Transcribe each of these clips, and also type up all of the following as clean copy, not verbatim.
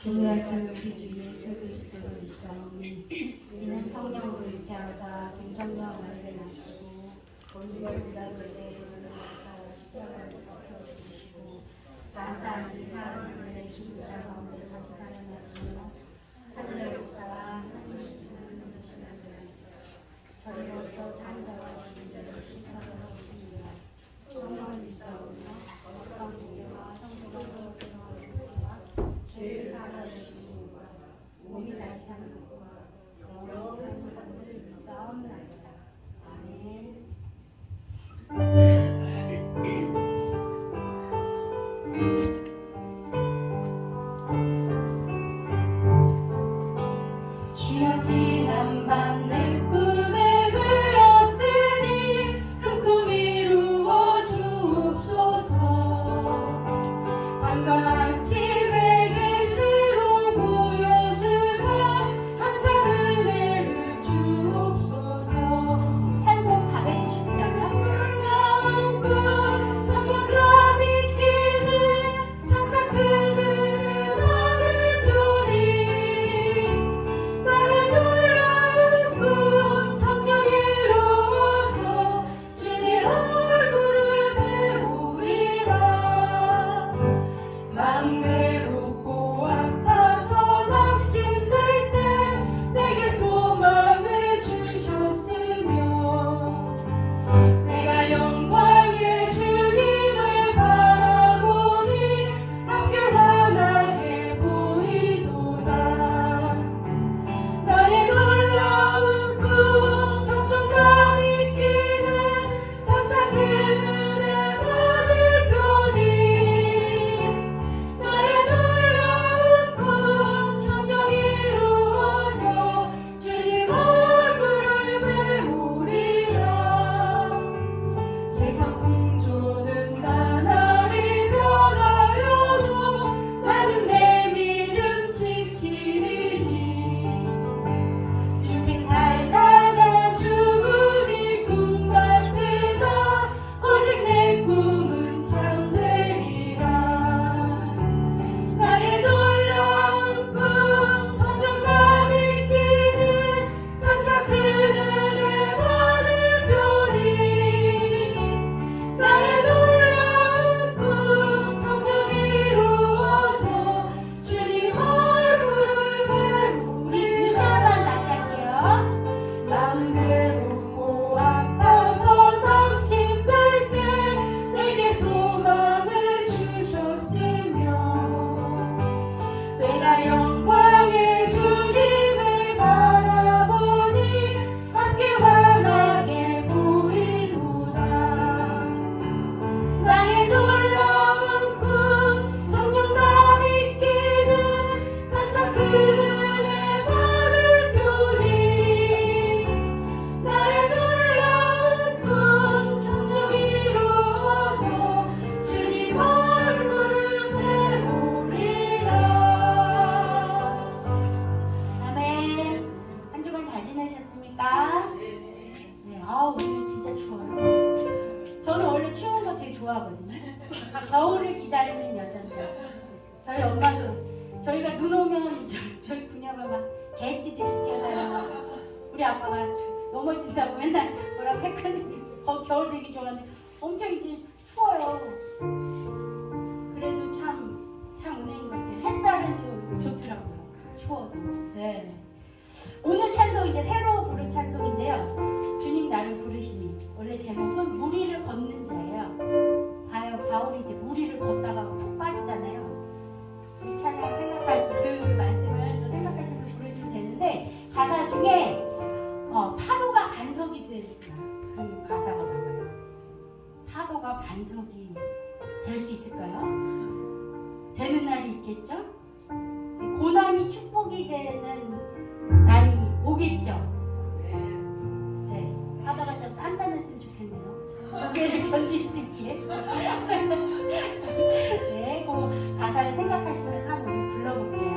동의하시는 우리 주 예수 그리스도로 믿사오니 이는 성령으로 잉태하사 동정녀 마리를 낳으시고 본유월 빌라도에게 은혜하사 십자가를 벗겨 죽으시고 장사한 사람을 죽은 자 가운데 다시 살아나시며 하늘에 올라가 하나님의 손을 누시는데 저희로서 산 자와 죽은 자를 심판하러 오십니다. 성령을 믿사오며 어떤 종교와 성도가 서로 교통하는 것과 죄를 사하주시고 몸이 다시 사는 것과 영원히 사는 것을 믿사옵나이다. 아멘. 주여 지난 밤 내 꿈에 그렸으니 그 꿈 이루어 주옵소서. 밤과 아침에 계시로 보여주사 항상 은혜를 주옵소서. 찬송 490장 놀라운 꿈 성령과 믿기는 장차 그들의 말을 표리 나의 놀라운 꿈 성령 이루어서 주의 얼굴을 배우리라. 맘 괴롭고 아파서 낙심될 때 내게 소망을 주셨으며 내가 영광의 주님을 바라보니 함께 환하게 보이도다. 나의 놀라운 꿈 성령과 믿기는 장차 그 은혜 받을 표니 나의 놀라운 꿈 성령 이루어서 주님 얼굴을 배우리라. 세상 풍조는 나날이 변하여도 나는 내 믿음 지키리니 인생 살다가 죽음이 꿈 같으나 오직 내 꿈은 참되리라. 나의 놀라운 꿈 성령과 믿기는 장차 그 은혜 받을 표니 나의 놀라운 꿈 성령 이루어서 주님 얼굴을 배우리라. 다시 할게요. 맘 괴롭고 아파서 낙심될 때 내게 소망을 주셨으며 내가 영광의 주님을 바라보니 함께 환하게 보이도다. 나의 놀라운 꿈 성령과 믿기는 장차 그 은혜 받을 표니 나의 놀라운 꿈 성령 이루어서 주님 얼굴을 배우리라. 아멘. 한 주간 잘 지내셨습니까? 네. 오늘 진짜 추워요. 저는 원래 추운 거 되게 좋아하거든요. 겨울을 기다리는 여자인데 저희 엄마도 저희가 눈 오면 저희 부녀가 막 개뛰듯이 뛰어다녀가지고 우리 아빠가 넘어진다고 맨날 뭐라고 했거든요. 겨울 되게 좋아하는데 엄청 이제 추워요. 그래도 참 은혜인 것 같아요. 햇살은 좀 좋더라고요. 추워도. 네. 오늘 찬송 이제 새로 부를 찬송인데요. 주님 나를 부르시니. 원래 제목은 무리를 걷는 자예요. 바울이 이제 무리를 걷다가 푹 빠지잖아요. 이 찬양 생각하시 그 말씀을 또 생각하시면 부르시면 되는데 가사 중에 파도가 반석이 되니까 그 가사가 나와요. 파도가 반석이 될 수 있을까요? 되는 날이 있겠죠? 고난이 축복이 되는 날이 오겠죠? 네, 파도가 좀 단단했으면 좋겠네요. 무게를 견딜 수 있게. 네, 그 가사를 생각하시면서 한번 우리 불러볼게요.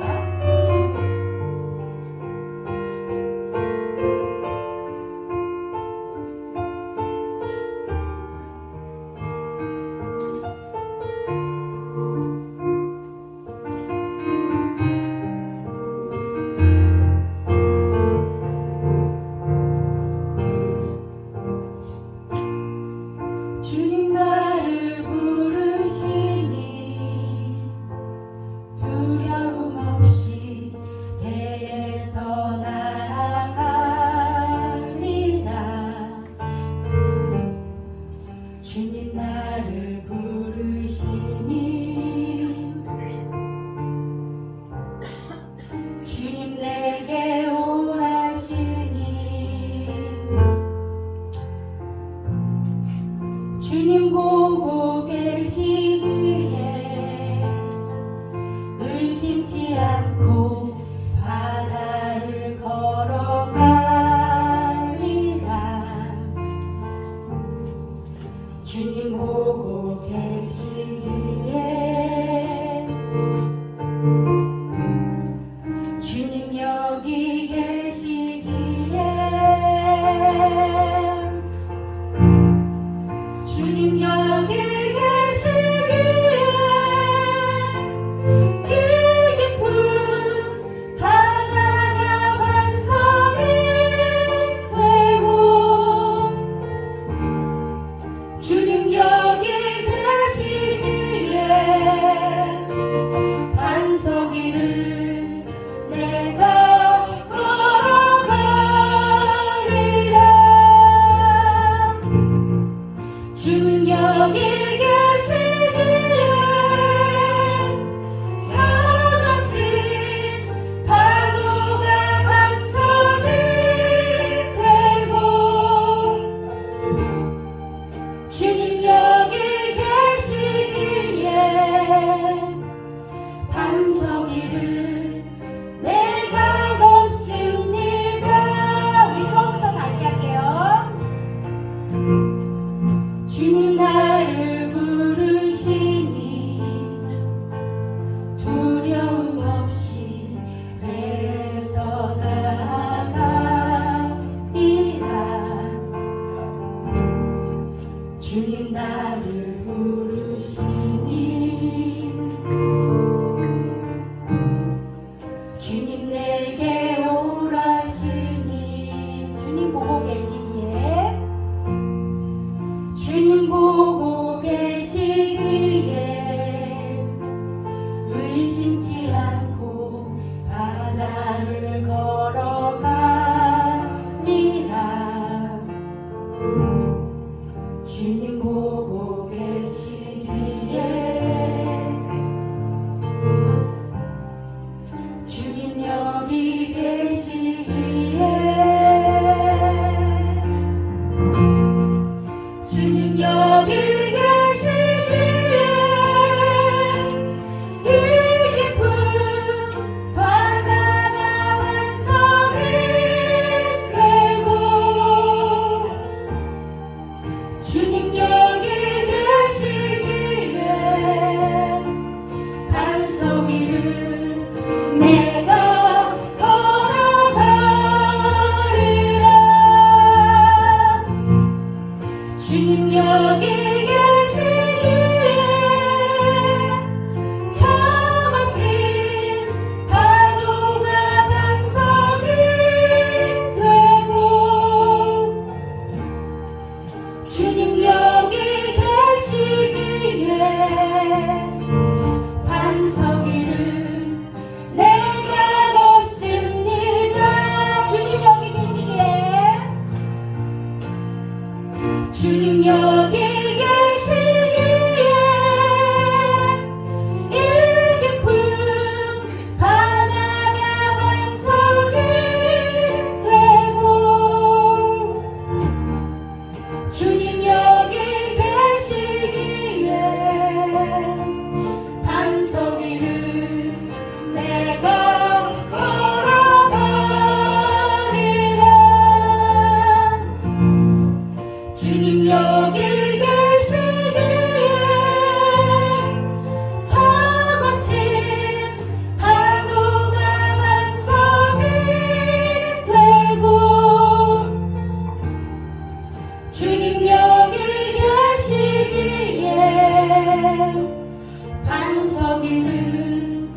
나무서기를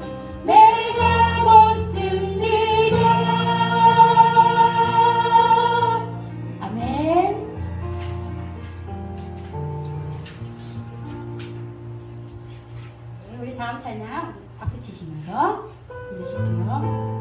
내가 걷습니다. 아멘. 네, 우리 다음 찬양 박수 치시면서 부르실게요.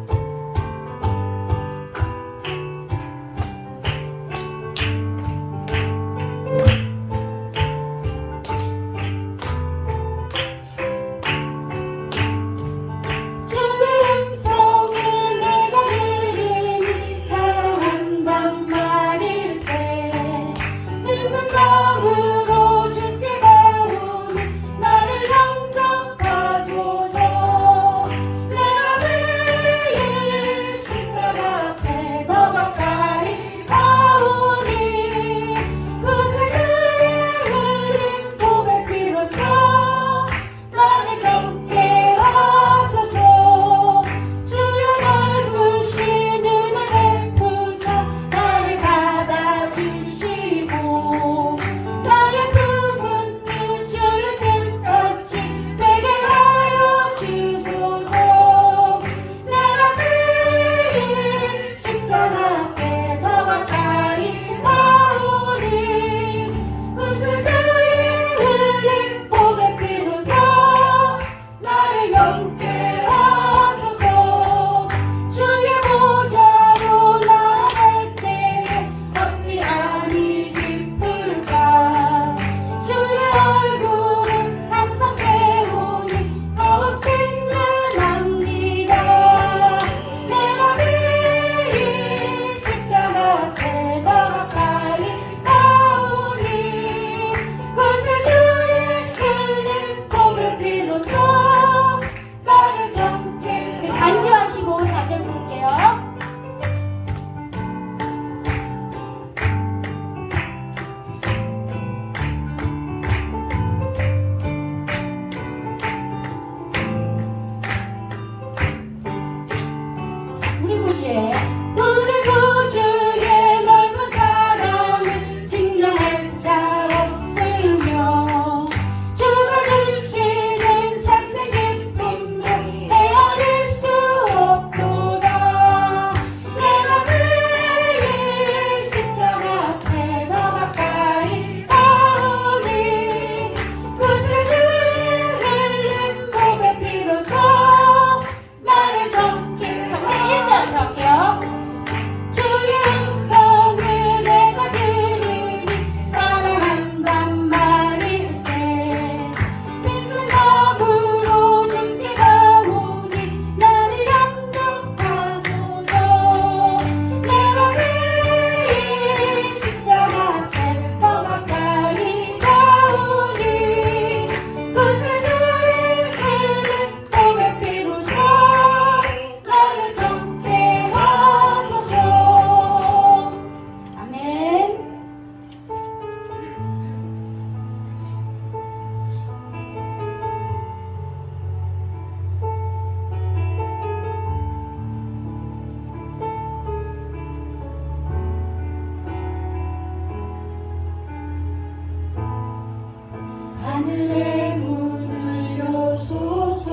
하늘의 문을 여소서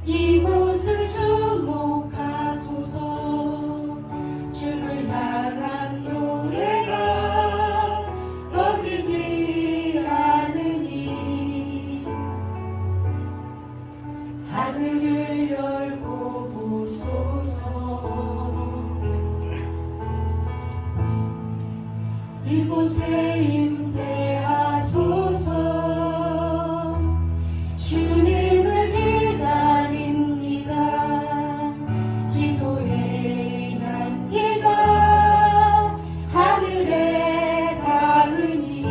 이곳을 주목하소서 주를 향한 노래가 꺼지지 않으니 하늘을 열고 보소서 이곳에 임재하소서 주님을 기다립니다. 기도의 향기가 하늘에 닿으니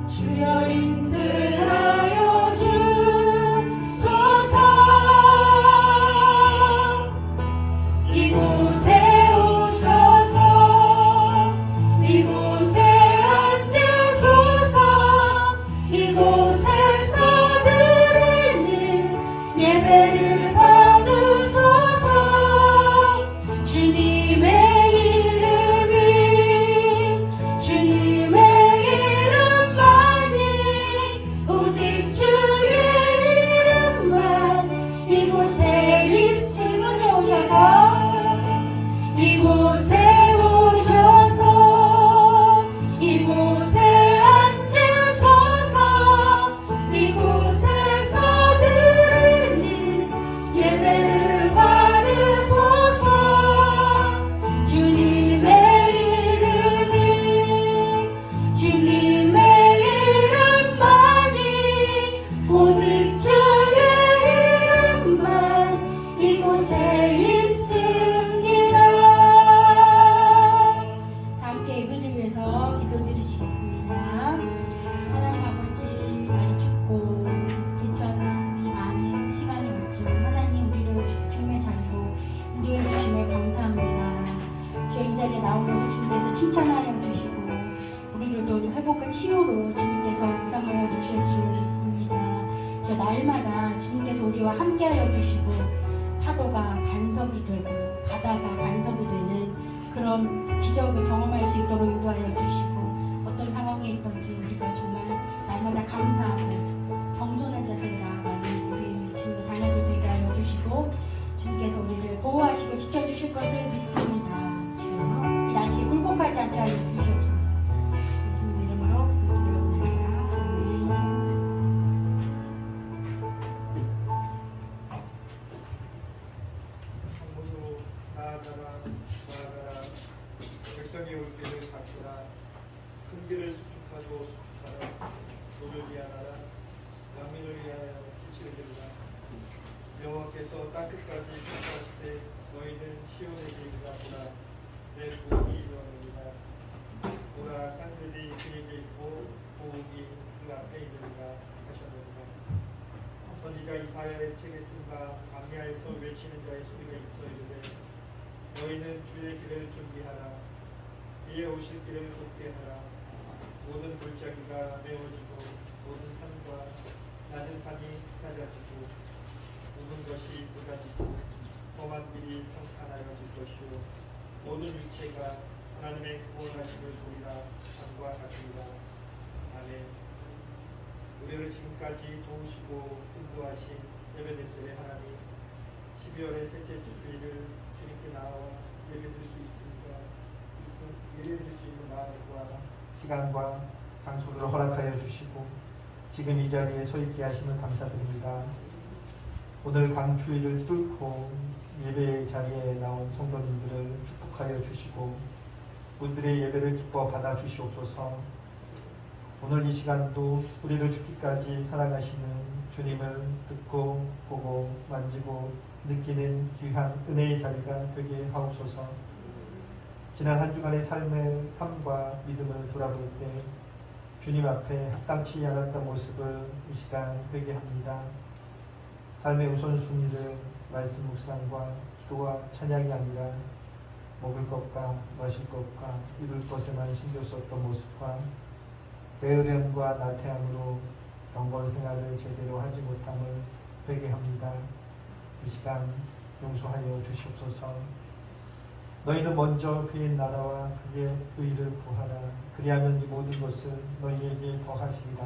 주여 임재하여 주소서 이곳에 이곳에 앉으소서 이곳에서 드리는 예배를 받으소서 주님의 이름이 주님의 이름만 치유로 주님께서 구성하여 주실 줄 믿습니다. 저 날마다 주님께서 우리와 함께하여 주시고 파도가 반석이 되고 바다가 반석이 되는 그런 기적을 경험할 수 있도록 인도하여 주시고 어떤 상황에 있든지 우리가 정말 날마다 감사하고 겸손한 자세로 나아가는 우리 주님의 자녀들 되게 하여 주시고 주님께서 우리를 보호하시고 지켜주실 것을 믿습니다. 주여 이 날씨 굴복하지 않게 하여 주시옵소서. 예수님 이름으로 기도드리옵나이다. 아멘. 성부로 나아가라 백성이 올 길을 닦으라 큰 길을 수축하고 수축하라 도를 위하라 만민을 위하여 빛을 들라 여호와께서 땅끝까지 축복하실 때 너희는 시온의 길이라 보라 내 구원이 이루어지리라 보라 산들이 그에게 있고 고국이 그 앞에 있느니라 하셨느니라 선지자 이사야의 책에 쓴 바 광야에서 외치는 자의 소리가 있어 이르되 너희는 주의 길을 준비하라 이에 오실 길을 걷게 하라 모든 골짜기가 메워지고 모든 산과 낮은 산이 낮아지고 모든 것이 굵어지고 험한 길이 평탄하여질 것이요 모든 육체가 하나님의 구원하심을 보리라 산과 같으리라. 아멘. 우리를 지금까지 도우시고 인도하신 에베네셀의 하나님 12월의 셋째 주일을 주님께 나와 예배드릴 수 있는 마음과 시간과 장소를 허락하여 주시고 지금 이 자리에 서 있게 하심을 감사드립니다. 오늘 강주일을 뚫고 예배 자리에 나온 성도님들을 축복하여 주시고 우리들의 예배를 기뻐 받아 주시옵소서. 오늘 이 시간도 우리를 죽기까지 사랑하시는 주님을 듣고 보고 만지고 느끼는 귀한 은혜의 자리가 되게 하옵소서. 지난 한 주간의 삶과 믿음을 돌아볼 때 주님 앞에 합당치 않았던 모습을 이 시간 회개합니다. 삶의 우선순위를 말씀 묵상과 기도와 찬양이 아니라 먹을 것과 마실 것과 입을 것에만 신경 썼던 모습과 게으름과 나태함으로 경건 생활을 제대로 하지 못함을 회개합니다. 이 시간 용서하여 주시옵소서. 너희는 먼저 그의 나라와 그의 의를 구하라. 그리하면 이 모든 것을 너희에게 더하시리라.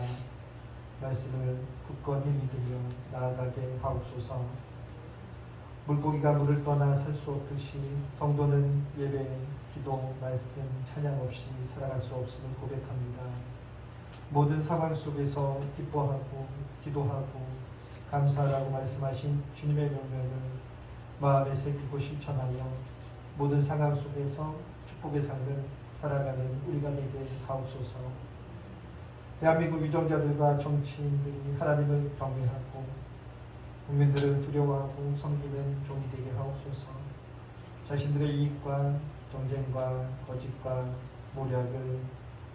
말씀을 굳건히 믿으며 나아가게 하옵소서. 물고기가 물을 떠나 살 수 없듯이 성도는 예배, 기도, 말씀, 찬양 없이 살아갈 수 없음을 고백합니다. 모든 상황 속에서 기뻐하고 기도하고 감사하라고 말씀하신 주님의 명령을 마음에 새기고 실천하여 모든 상황 속에서 축복의 삶을 살아가는 우리가 되게 하옵소서. 대한민국 유정자들과 정치인들이 하나님을 경외하고 국민들을 두려워하고 섬기는 종이 되게 하옵소서. 자신들의 이익과 정쟁과 거짓과 모략을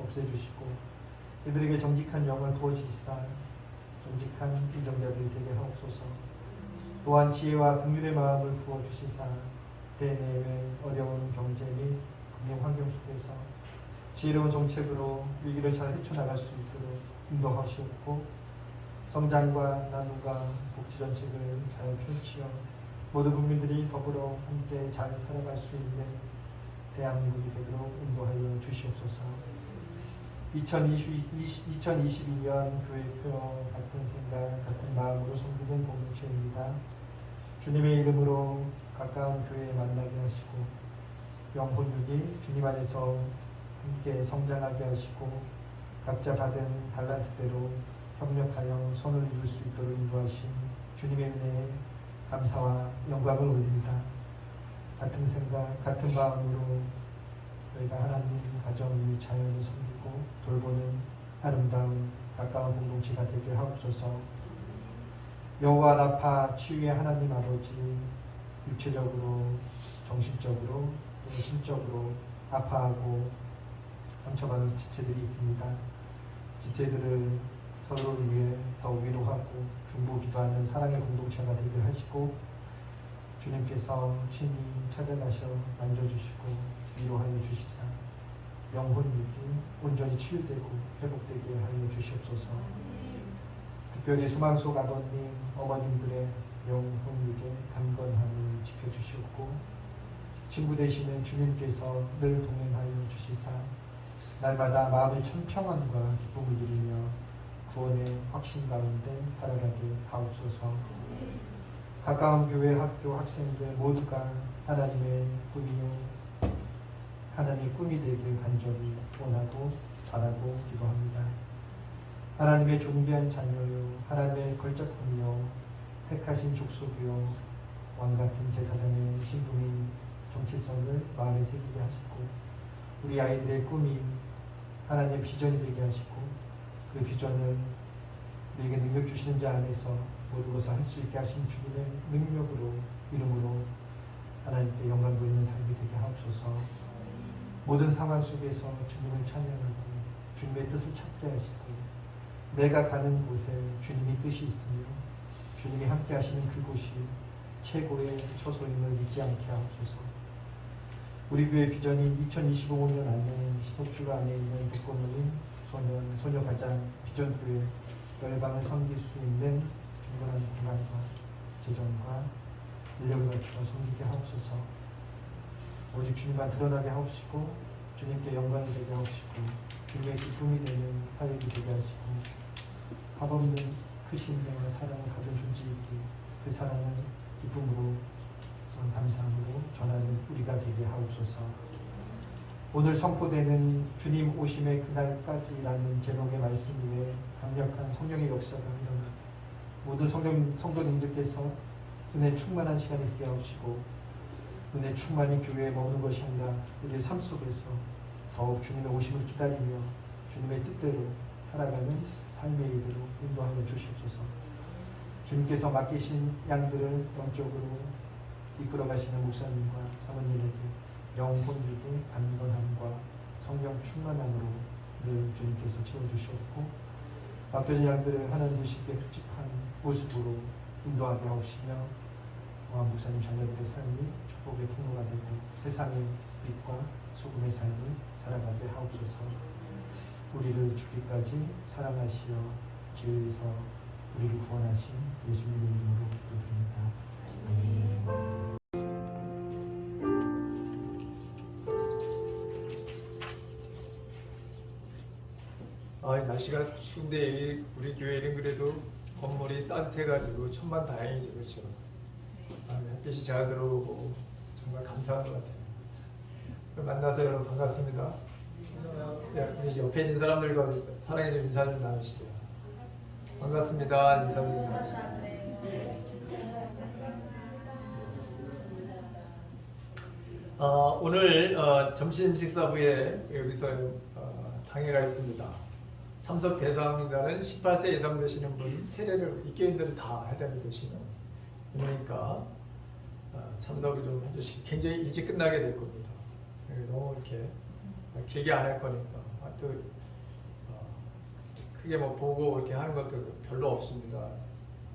없애주시고 이들에게 정직한 영을 부어주시사 정직한 유정자들이 되게 하옵소서. 또한 지혜와 긍휼의 마음을 부어주시사 대내외 어려운 경제 및 금융 환경 속에서 지혜로운 정책으로 위기를 잘 헤쳐나갈 수 있도록 인도하시옵고 성장과 나눔과 복지 정책을 잘 펼치어 모든 국민들이 더불어 함께 잘 살아갈 수 있는 대한민국이 되도록 인도하여 주시옵소서. 2022년 교회표 같은 생각 같은 마음으로 섬기는 공동체입니다. 주님의 이름으로 가까운 교회에 만나게 하시고 영혼육이 주님 안에서 함께 성장하게 하시고 각자 받은 달란트대로 협력하여 선을 이룰 수 있도록 인도하신 주님의 은혜에 감사와 영광을 올립니다. 같은 생각, 같은 마음으로 저희가 하나님, 가정, 이 자연을 섬기고 돌보는 아름다운 가까운 공동체가 되게 하옵소서. 여호와 라파 치유의 하나님 아버지, 육체적으로, 정신적으로, 심적으로 아파하고 상처받은 지체들이 있습니다. 지체들을 서로를 위해 더욱 위로하고 중보기도하는 사랑의 공동체가 되게 하시고 주님께서 친히 찾아가셔 만져주시고 위로하여 주시사 영혼 육이 온전히 치유되고 회복되게 하여 주시옵소서. 특별히 소망속 아버님, 어머님들의 영혼 육의 강건함을 지켜주시옵고 친구 되시는 주님께서 늘 동행하여 주시사 날마다 마음의 참 평안과 기쁨을 누리며 구원의 확신 가운데 살아가게 하옵소서. 가까운 교회, 학교, 학생들 모두가 하나님의 꿈이요 하나님의 꿈이 되길 간절히 원하고 바라고 기도합니다. 하나님의 존귀한 자녀요 하나님의 걸작품이요 택하신 족속이요 왕같은 제사장의 신분인 정체성을 마음에 새기게 하시고 우리 아이들의 꿈이 하나님의 비전이 되게 하시고 그 비전을 우리에게 능력 주시는 자 안에서 모든 것을 할 수 있게 하신 주님의 능력으로 이름으로 하나님께 영광 돌리는 삶이 되게 하옵소서. 모든 상황 속에서 주님을 찬양하고 주님의 뜻을 찾게 하시고 내가 가는 곳에 주님의 뜻이 있으며 주님이 함께 하시는 그곳이 최고의 처소임을 잊지 않게 하옵소서. 우리 교회 비전인 2025년 안에 15km 안에 있는 독거노인 소년, 소녀가장 비전교회 열방을 섬길 수 있는 충분한 공간과 재정과 인력을 갖추어 섬기게 하옵소서. 오직 주님만 드러나게 하옵시고 주님께 영광이 되게 하옵시고 주님의 기쁨이 되는 사역이 되게 하시고 합없는 크신 은혜와 사랑을 가진 존재이기 그 사랑을 기쁨으로 감사함으로 전하는 우리가 되게 하옵소서. 오늘 선포되는 주님 오심의 그날까지라는 제목의 말씀 위에 강력한 성령의 역사가 일어나 모든 성도님들께서 은혜 충만한 시간이 되게 하옵시고 은혜 충만히 교회에 머무는 것이 아니라 우리의 삶 속에서 더욱 주님의 오심을 기다리며 주님의 뜻대로 살아가는 삶의 일대로 인도하여 주시옵소서. 주님께서 맡기신 양들을 영적으로 이끌어 가시는 목사님과 사모님에게 영혼육의 강건함과 성령 충만함으로 늘 주님께서 채워주시옵고 맡겨진 양들을 하나님 의식에 흡집한 모습으로 인도하게 하옵시며 목사님 자녀들의 삶이 축복의 통로가 되고 세상의 빛과 소금의 삶을 살아가게 하옵소서. 우리를 죽기까지 사랑하시어 죄에서 우리를 구원하신 예수님의 이름으로 기도드립니다. 날씨가 추운데 우리 교회는 그래도 건물이 따뜻해가지고 천만 다행이죠, 그렇죠? 햇빛이 잘 들어오고 정말 감사한 것 같아요. 만나서 여러분 반갑습니다. 우리 옆에 있는 사람들과 사랑의 좀 인사 좀 나누시죠. 반갑습니다. 인사 좀 나누시죠. 오늘 점심 식사 후에 여기서 당회가 있습니다. 참석 대상자는 18세 이상 되시는 분, 세례를 입교인들은 다 해당이 되시는 그러니까 참석을 좀 해주시기 굉장히 일찍 끝나게 될 겁니다. 너무 이렇게 길게 안 할 거니까 또 크게 뭐 보고 이렇게 하는 것도 별로 없습니다.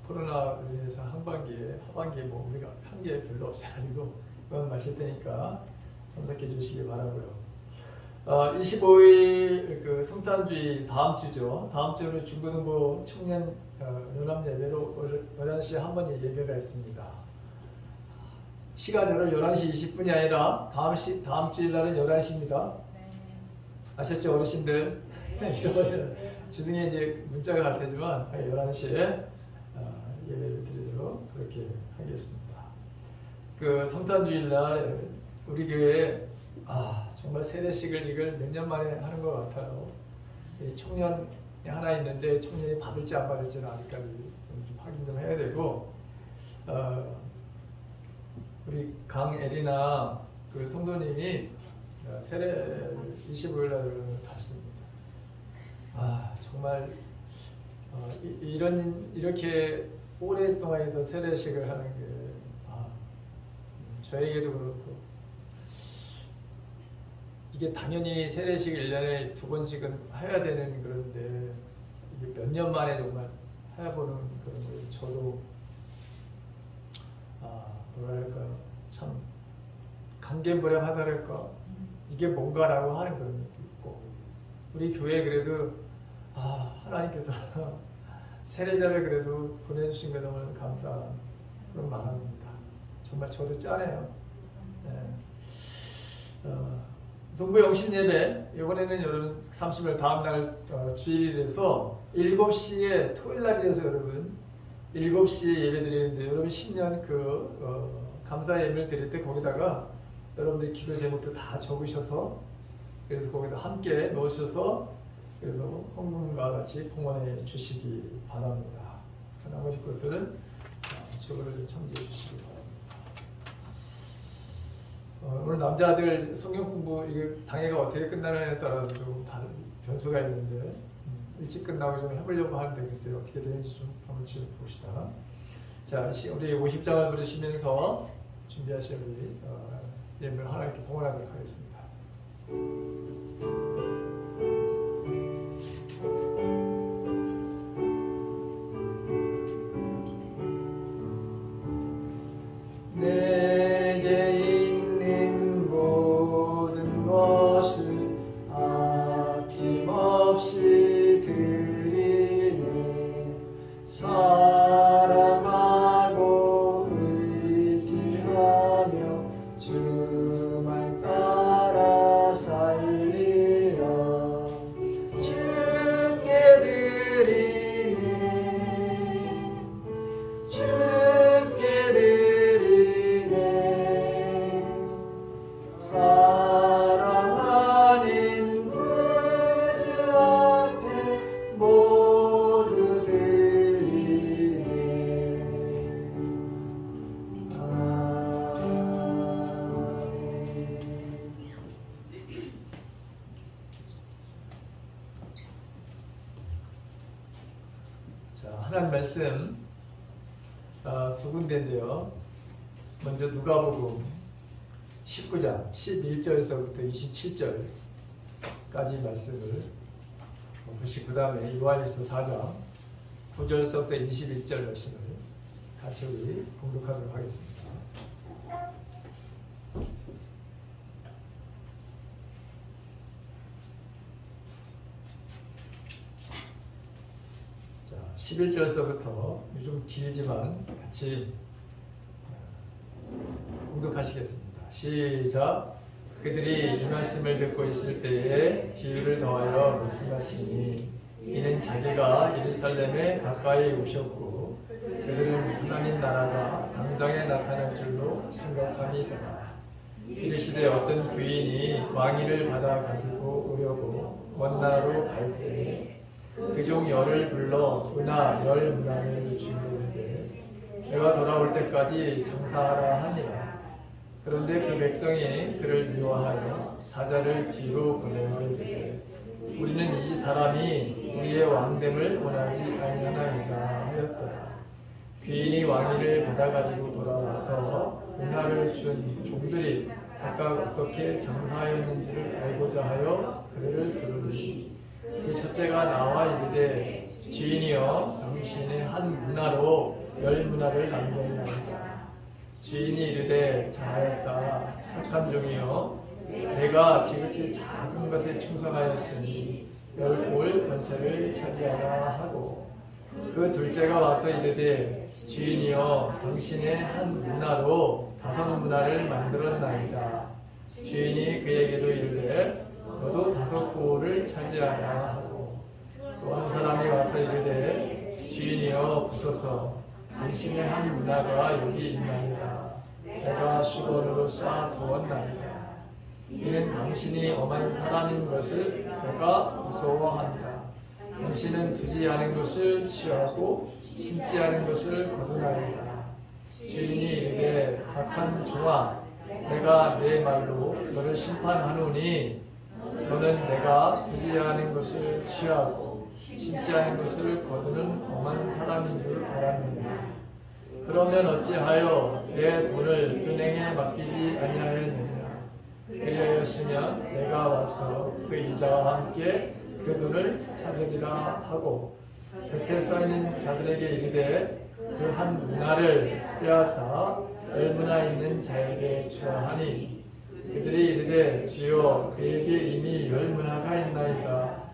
코로나로 인해서 하반기에 뭐 우리가 한 게 별로 없어가지고 그건 마실 테니까 참석해 주시기 바라고요. 25일 그 성탄주의 다음 주죠. 다음 주는 중고등부 청년 연합 예배로 11시에 한 번의 예배가 있습니다. 시간으로 11시 20분이 아니라 다음 주일 날은 11시입니다. 아셨죠, 어르신들? 이러면 주중에 이제 문자가 갈 테지만 11시에 예배를 드리도록 그렇게 하겠습니다. 그 성탄주일 날 우리 교회에 정말 세례식을 이걸 몇 년 만에 하는 것 같아요. 청년이 하나 있는데 청년이 받을지 안 받을지는 아직까지 좀 확인 좀 해야 되고 우리 강애리나 그 성도님이 세례를 25일 날 받습니다. 정말 이렇게 오랫동안 세례식을 하는 게 저에게도 그렇고 이게 당연히 세례식 1년에 2번씩은 해야 되는 그런데 이게 몇 년 만에 정말 해보는 그런 거예요. 저도 뭐랄까 참 감개무량하다랄까 이게 뭔가라고 하는 그런 느낌. 우리 교회 그래도 하나님께서 세례자를 그래도 보내주신 게 너무 감사한 그런 마음입니다. 정말 저도 짠해요. 네. 성부 영신 예배 이번에는 여러분 30일 다음 날 주일이라서 7시에 토요일 날이라서 여러분 7시에 예배 드리는데 여러분 신년 감사 예배를 드릴 때 거기다가 여러분들 기도 제목도 다 적으셔서 그래서 거기다 함께 넣으셔서 그래서 헌금과 같이 봉헌해 주시기 바랍니다. 나머지 것들은 저거를 참조해 주시기 바랍니다. 오늘 남자들 성경 공부 이게 당회가 어떻게 끝나느냐에 따라서 좀 다른 변수가 있는데 일찍 끝나고 좀 해보려고 하는데 글쎄요 어떻게 되는지 좀 한번 봅시다. 자, 우리 50장을 부르시면서 준비하실 우리 예물 하나님께 봉헌하도록 하겠습니다. 내게 있는 모든 것을 아낌없이 드리네. 사랑하고 의지하며 주만 따라 살리라. 주께 드리네. 주께 드리네. 사랑하는 구주 앞에 모두 드리네. 아멘. 자, 하나님 말씀 두 군데인데요. 먼저 누가복음 19장 11절에서부터 27절까지 말씀을 보시고 그 다음에 요한일서 4장 9절에서부터 21절 말씀을 같이 우리 공독하도록 하겠습니다. 자, 11절에서부터 좀 길지만 같이 공독하시겠습니다. 시작. 그들이 이 말씀을 듣고 있을 때에 비유를 더하여 말씀하시니 이는 자기가 예루살렘에 가까이 오셨고 그들은 하나님 나라가 당장에 나타날 줄로 생각함이더라. 이르시되 어떤 부인이 왕위를 받아 가지고 오려고 먼 나라로 갈 때에 그 종 열을 불러 은하 10문화를 주는데 내가 돌아올 때까지 장사하라 하니라. 그런데 그 백성이 그를 미워하여 사자를 뒤로 보내어 이르되 우리는 이 사람이 우리의 왕됨을 원하지 아니하나이다 하였더라. 귀인이 왕위를 받아가지고 돌아와서 은하를 준 종들이 각각 어떻게 장사하였는지를 알고자 하여 그를 부르니 그 첫째가 나와 이르되 주인이여 당신의 한 문화로 10문화를 남겼나이다. 주인이 이르되 잘하였다 착한 종이여 내가 지극히 작은 것에 충성하였으니 10올 권세를 차지하라 하고 그 둘째가 와서 이르되 주인이여 당신의 한 문화로 5문화를 만들었나이다. 주인이 그에게도 이르되 너도 5골을 차지하라 하고 또 한 사람이 와서 이르되 주인이여 부소서 당신의 한 문화가 여기 있나이다. 내가 수건으로 쌓아 두었나이다. 이는 당신이 엄한 사람인 것을 내가 무서워합니다. 당신은 두지 않은 것을 취하고 심지 않은 것을 거두나이다. 주인이 이르되 악한 종아 내가 내 말로 너를 심판하노니 너는 내가 두지 않은 것을 취하고 심지 않은 것을 거두는 엄한 사람인 줄 알았느냐. 그러면 어찌하여 내 돈을 은행에 맡기지 아니하였느냐. 그리하였으면 내가 와서 그 이자와 함께 그 돈을 찾으리라 하고 곁에 서 있는 자들에게 이르되 그 한 문화를 빼앗아 10문화 있는 자에게 주라 하니 그들이 이르되 주여 그에게 이미 10문화가 있나이다.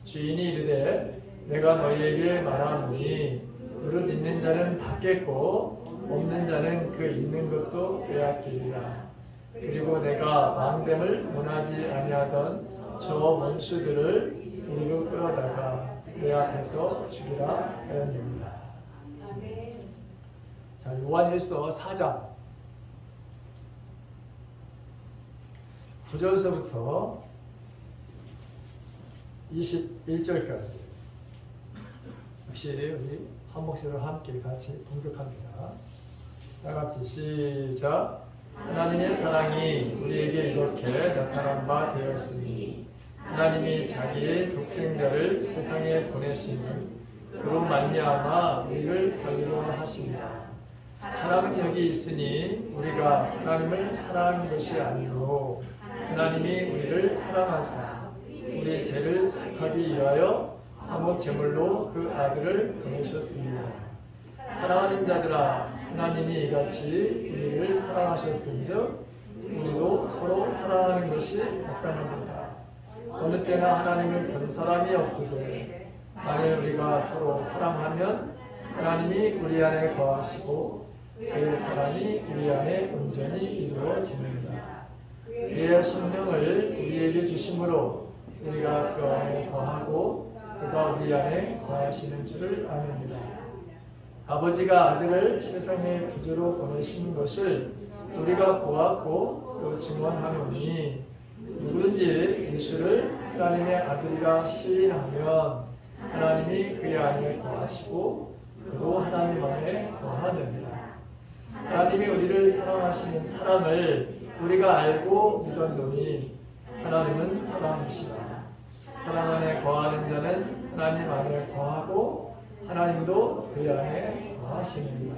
주인이 이르되 내가 너희에게 말하노니 그릇 있는 자는 받겠고 없는 자는 그 있는 것도 빼앗기리라. 그리고 내가 망됨을 원하지 아니하던 저 원수들을 이리로 끌어다가 내 앞에서 죽이라 하였느니라. 자, 요한일서 4장 9절서부터 21절까지 역시 우리 한 목소리로 함께 같이 공격합니다. 다 같이 시작. 하나님의 사랑이 우리에게 이렇게 나타난 바 되었으니 하나님이 자기의 독생자를 세상에 보내시니 그로 말미암아 우리를 살리려 하시니라. 사랑은 여기 있으니 우리가 하나님을 사랑한 것이 아니고 하나님이 우리를 사랑하사 우리 죄를 속하기 위하여 한몫 제물로 그 아들을 보내셨습니다. 사랑하는 자들아, 하나님이 이같이 우리를 사랑하셨은즉 우리도 서로 사랑하는 것이 마땅합니다. 어느 때나 하나님을 본 사람이 없으되 만일 우리가 서로 사랑하면 하나님이 우리 안에 거하시고 그의 사랑이 우리 안에 온전히 이루어집니다. 그의 성령을 우리에게 주심으로 우리가 그 안에 거하고 그가 우리 안에 거하시는 줄을 아느니라. 아버지가 아들을 세상의 구주로 보내신 것을 우리가 보았고 또 증언하노니 누구든지 예수를 하나님의 아들이라 시인하면 하나님이 그의 안에 거하시고 그도 하나님 안에 거하느니라. 하나님이 우리를 사랑하시는 사랑을 우리가 알고 믿었노니 하나님은 사랑이시라. 사랑 안에 거하는 자는 하나님 안에 거하고 하나님도 그 안에 거하시느니라.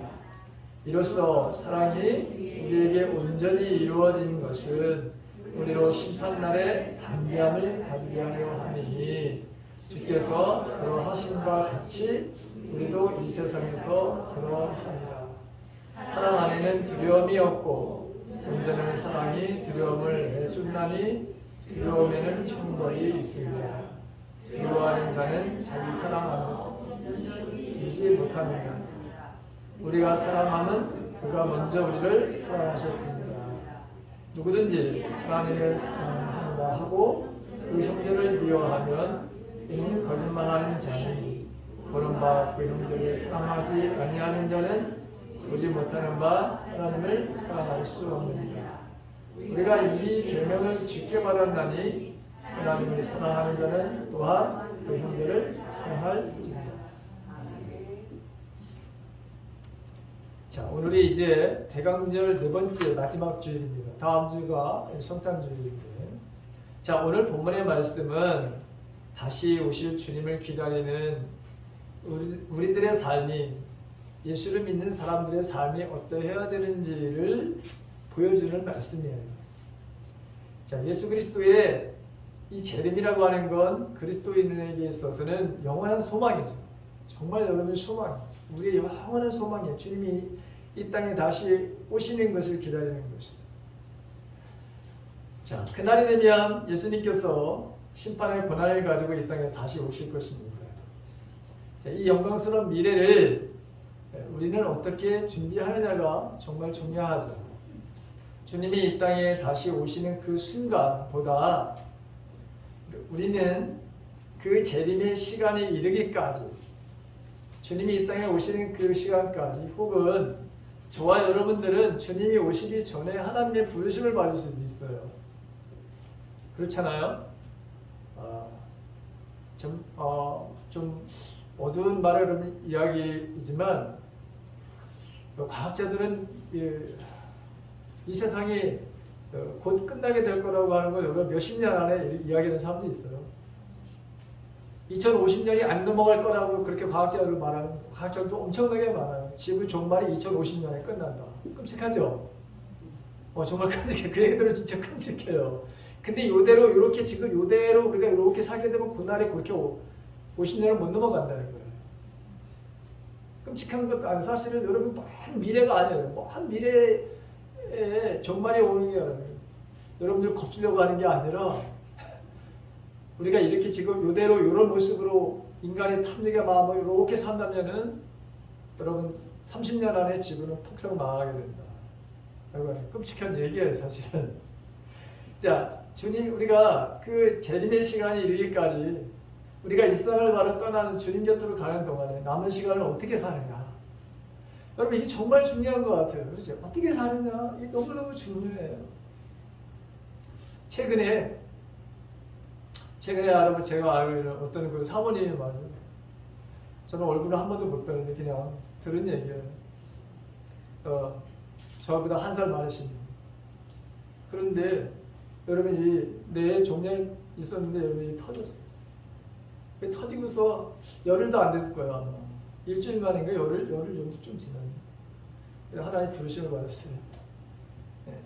이로써 사랑이 우리에게 온전히 이루어진 것은 우리로 심판날에 담대함을 가지게 하려 하니 주께서 그러하심과 같이 우리도 이 세상에서 그러하리라. 사랑 안에는 두려움이 없고 온전한 사랑이 두려움을 내쫓나니 두려움에는 총벌이 있습니다. 두려워하는 자는 자기 사랑 안에서 이루지 못합니다. 우리가 사랑함은 그가 먼저 우리를 사랑하셨습니다. 누구든지 하나님을 사랑한다 하고 그 형제를 미워하면 이는 거짓말하는 자니 보는 바 그 형제를 사랑하지 아니하는 자는 보지 못하는 바 하나님을 사랑할 수 없느니라. 우리가 이 계명을 주께 받았나니 하나님을 사랑하는 자는 또한 그 형제를 사랑할지니라. 자, 오늘이 이제 대강절 네 번째 마지막 주일입니다. 다음 주가 성탄주일인데, 자, 오늘 본문의 말씀은 다시 오실 주님을 기다리는 우리들의 삶이, 예수를 믿는 사람들의 삶이 어떠해야 되는지를 보여주는 말씀이에요. 자, 예수 그리스도의 이 재림이라고 하는 건 그리스도인에게 있어서는 영원한 소망이죠. 정말 여러분의 소망, 우리의 영원한 소망이에요. 주님이 이 땅에 다시 오시는 것을 기다리는 것이에요. 자, 그날이 되면 예수님께서 심판의 권한을 가지고 이 땅에 다시 오실 것입니다. 자, 이 영광스러운 미래를 우리는 어떻게 준비하느냐가 정말 중요하죠. 주님이 이 땅에 다시 오시는 그 순간보다 우리는 그 재림의 시간이 이르기까지, 주님이 이 땅에 오시는 그 시간까지, 혹은 저와 여러분들은 주님이 오시기 전에 하나님의 부르심을 받을 수도 있어요. 그렇잖아요? 좀 어두운 말을 이야기이지만 과학자들은 이 세상이 곧 끝나게 될 거라고 하는 걸 여러 몇십 년 안에 이야기하는 사람도 있어요. 2050년이 안 넘어갈 거라고 그렇게 과학자들 말하는 과학자들도 엄청나게 많아요. 지구 종말이 2050년에 끝난다. 끔찍하죠? 정말 끔찍해. 그 얘기들은 진짜 끔찍해요. 근데 이대로 이렇게 지금 이대로 우리가 이렇게 살게 되면 그날에 그렇게 50년을 못 넘어간다는 거예요. 끔찍한 것도 아니고 사실은 여러분 먼 미래가 아니에요. 먼 미래에 종말이 오는 게 아니에요. 여러분들 겁주려고 하는 게 아니라 우리가 이렇게 지금 이대로 이런 모습으로 인간의 탐닉의 마음을 이렇게 산다면은 여러분 30년 안에 지구는 폭삭 망하게 된다. 여러분 끔찍한 얘기예요 사실은. 자, 주님 우리가 그 재림의 시간이 이르기까지 우리가 일상을 바로 떠나는 주님 곁으로 가는 동안에 남은 시간을 어떻게 사느냐. 여러분 이게 정말 중요한 것 같아요. 그렇죠? 어떻게 사느냐 이게 너무너무 중요해요. 최근에 여러분 제가 알고 있는 어떤 그 사모님이 말이에요. 저는 얼굴을 한 번도 못 뵀는데 그냥 들은 얘기예요. 저보다 한 살 많으신 분. 그런데 여러분 이 뇌에 종양이 있었는데 여러분이 터졌어요. 터지고서 열흘도 안 됐을 거예요 아마. 일주일 만인가 열흘 정도 좀 지났네요. 하나님 부르심을 받았어요. 네.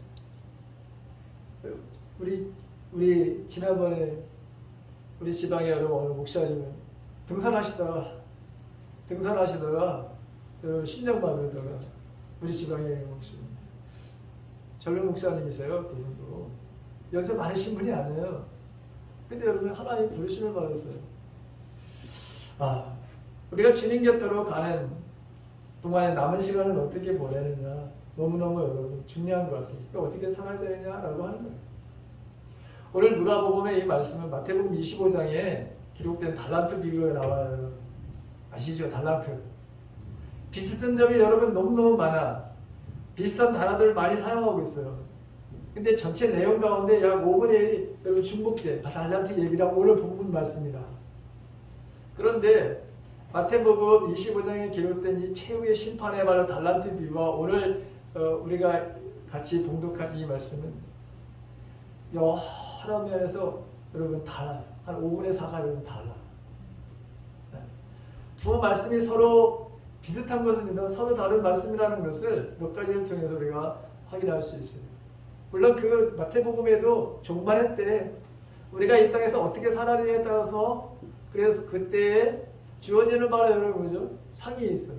우리 지난번에 우리 지방에 여러분 어느 목사님은 등산하시다가 심장마비로다가 우리 지방에 목사님 젊은 목사님이세요. 그분도 연세 많으신 분이 아니에요. 근데 여러분 하나님 부르심을 받았어요. 우리가 주님 곁으로 가는 동안에 남은 시간을 어떻게 보내느냐 너무너무 여러분 중요한 것 같아요. 어떻게 살아야 되느냐라고 하는 거예요. 오늘 누가복음의 이 말씀은 마태복음 25장에 기록된 달란트 비유가 나와요. 아시죠? 달란트. 비슷한 점이 여러분 너무너무 많아. 비슷한 단어들을 많이 사용하고 있어요. 근데 전체 내용 가운데 약 5분의 1이 여러분 중복돼. 달란트 얘기라고 오늘 본문 말씀이라. 그런데 마태복음 25장에 기록된 이 최후의 심판의 말 달란트 비유와 오늘 우리가 같이 봉독한 이 말씀은 여러 면에서 여러분 달라요. 한 5분의 4가 여러분 달라. 두 말씀이 서로 비슷한 것은 서로 다른 말씀이라는 것을 몇 가지를 통해서 우리가 확인할 수 있어요. 물론 그 마태복음에도 종말의 때 우리가 이 땅에서 어떻게 살아가느냐에 따라서 그래서 그때에 주어지는 바로 여러분 뭐죠? 상이 있어요.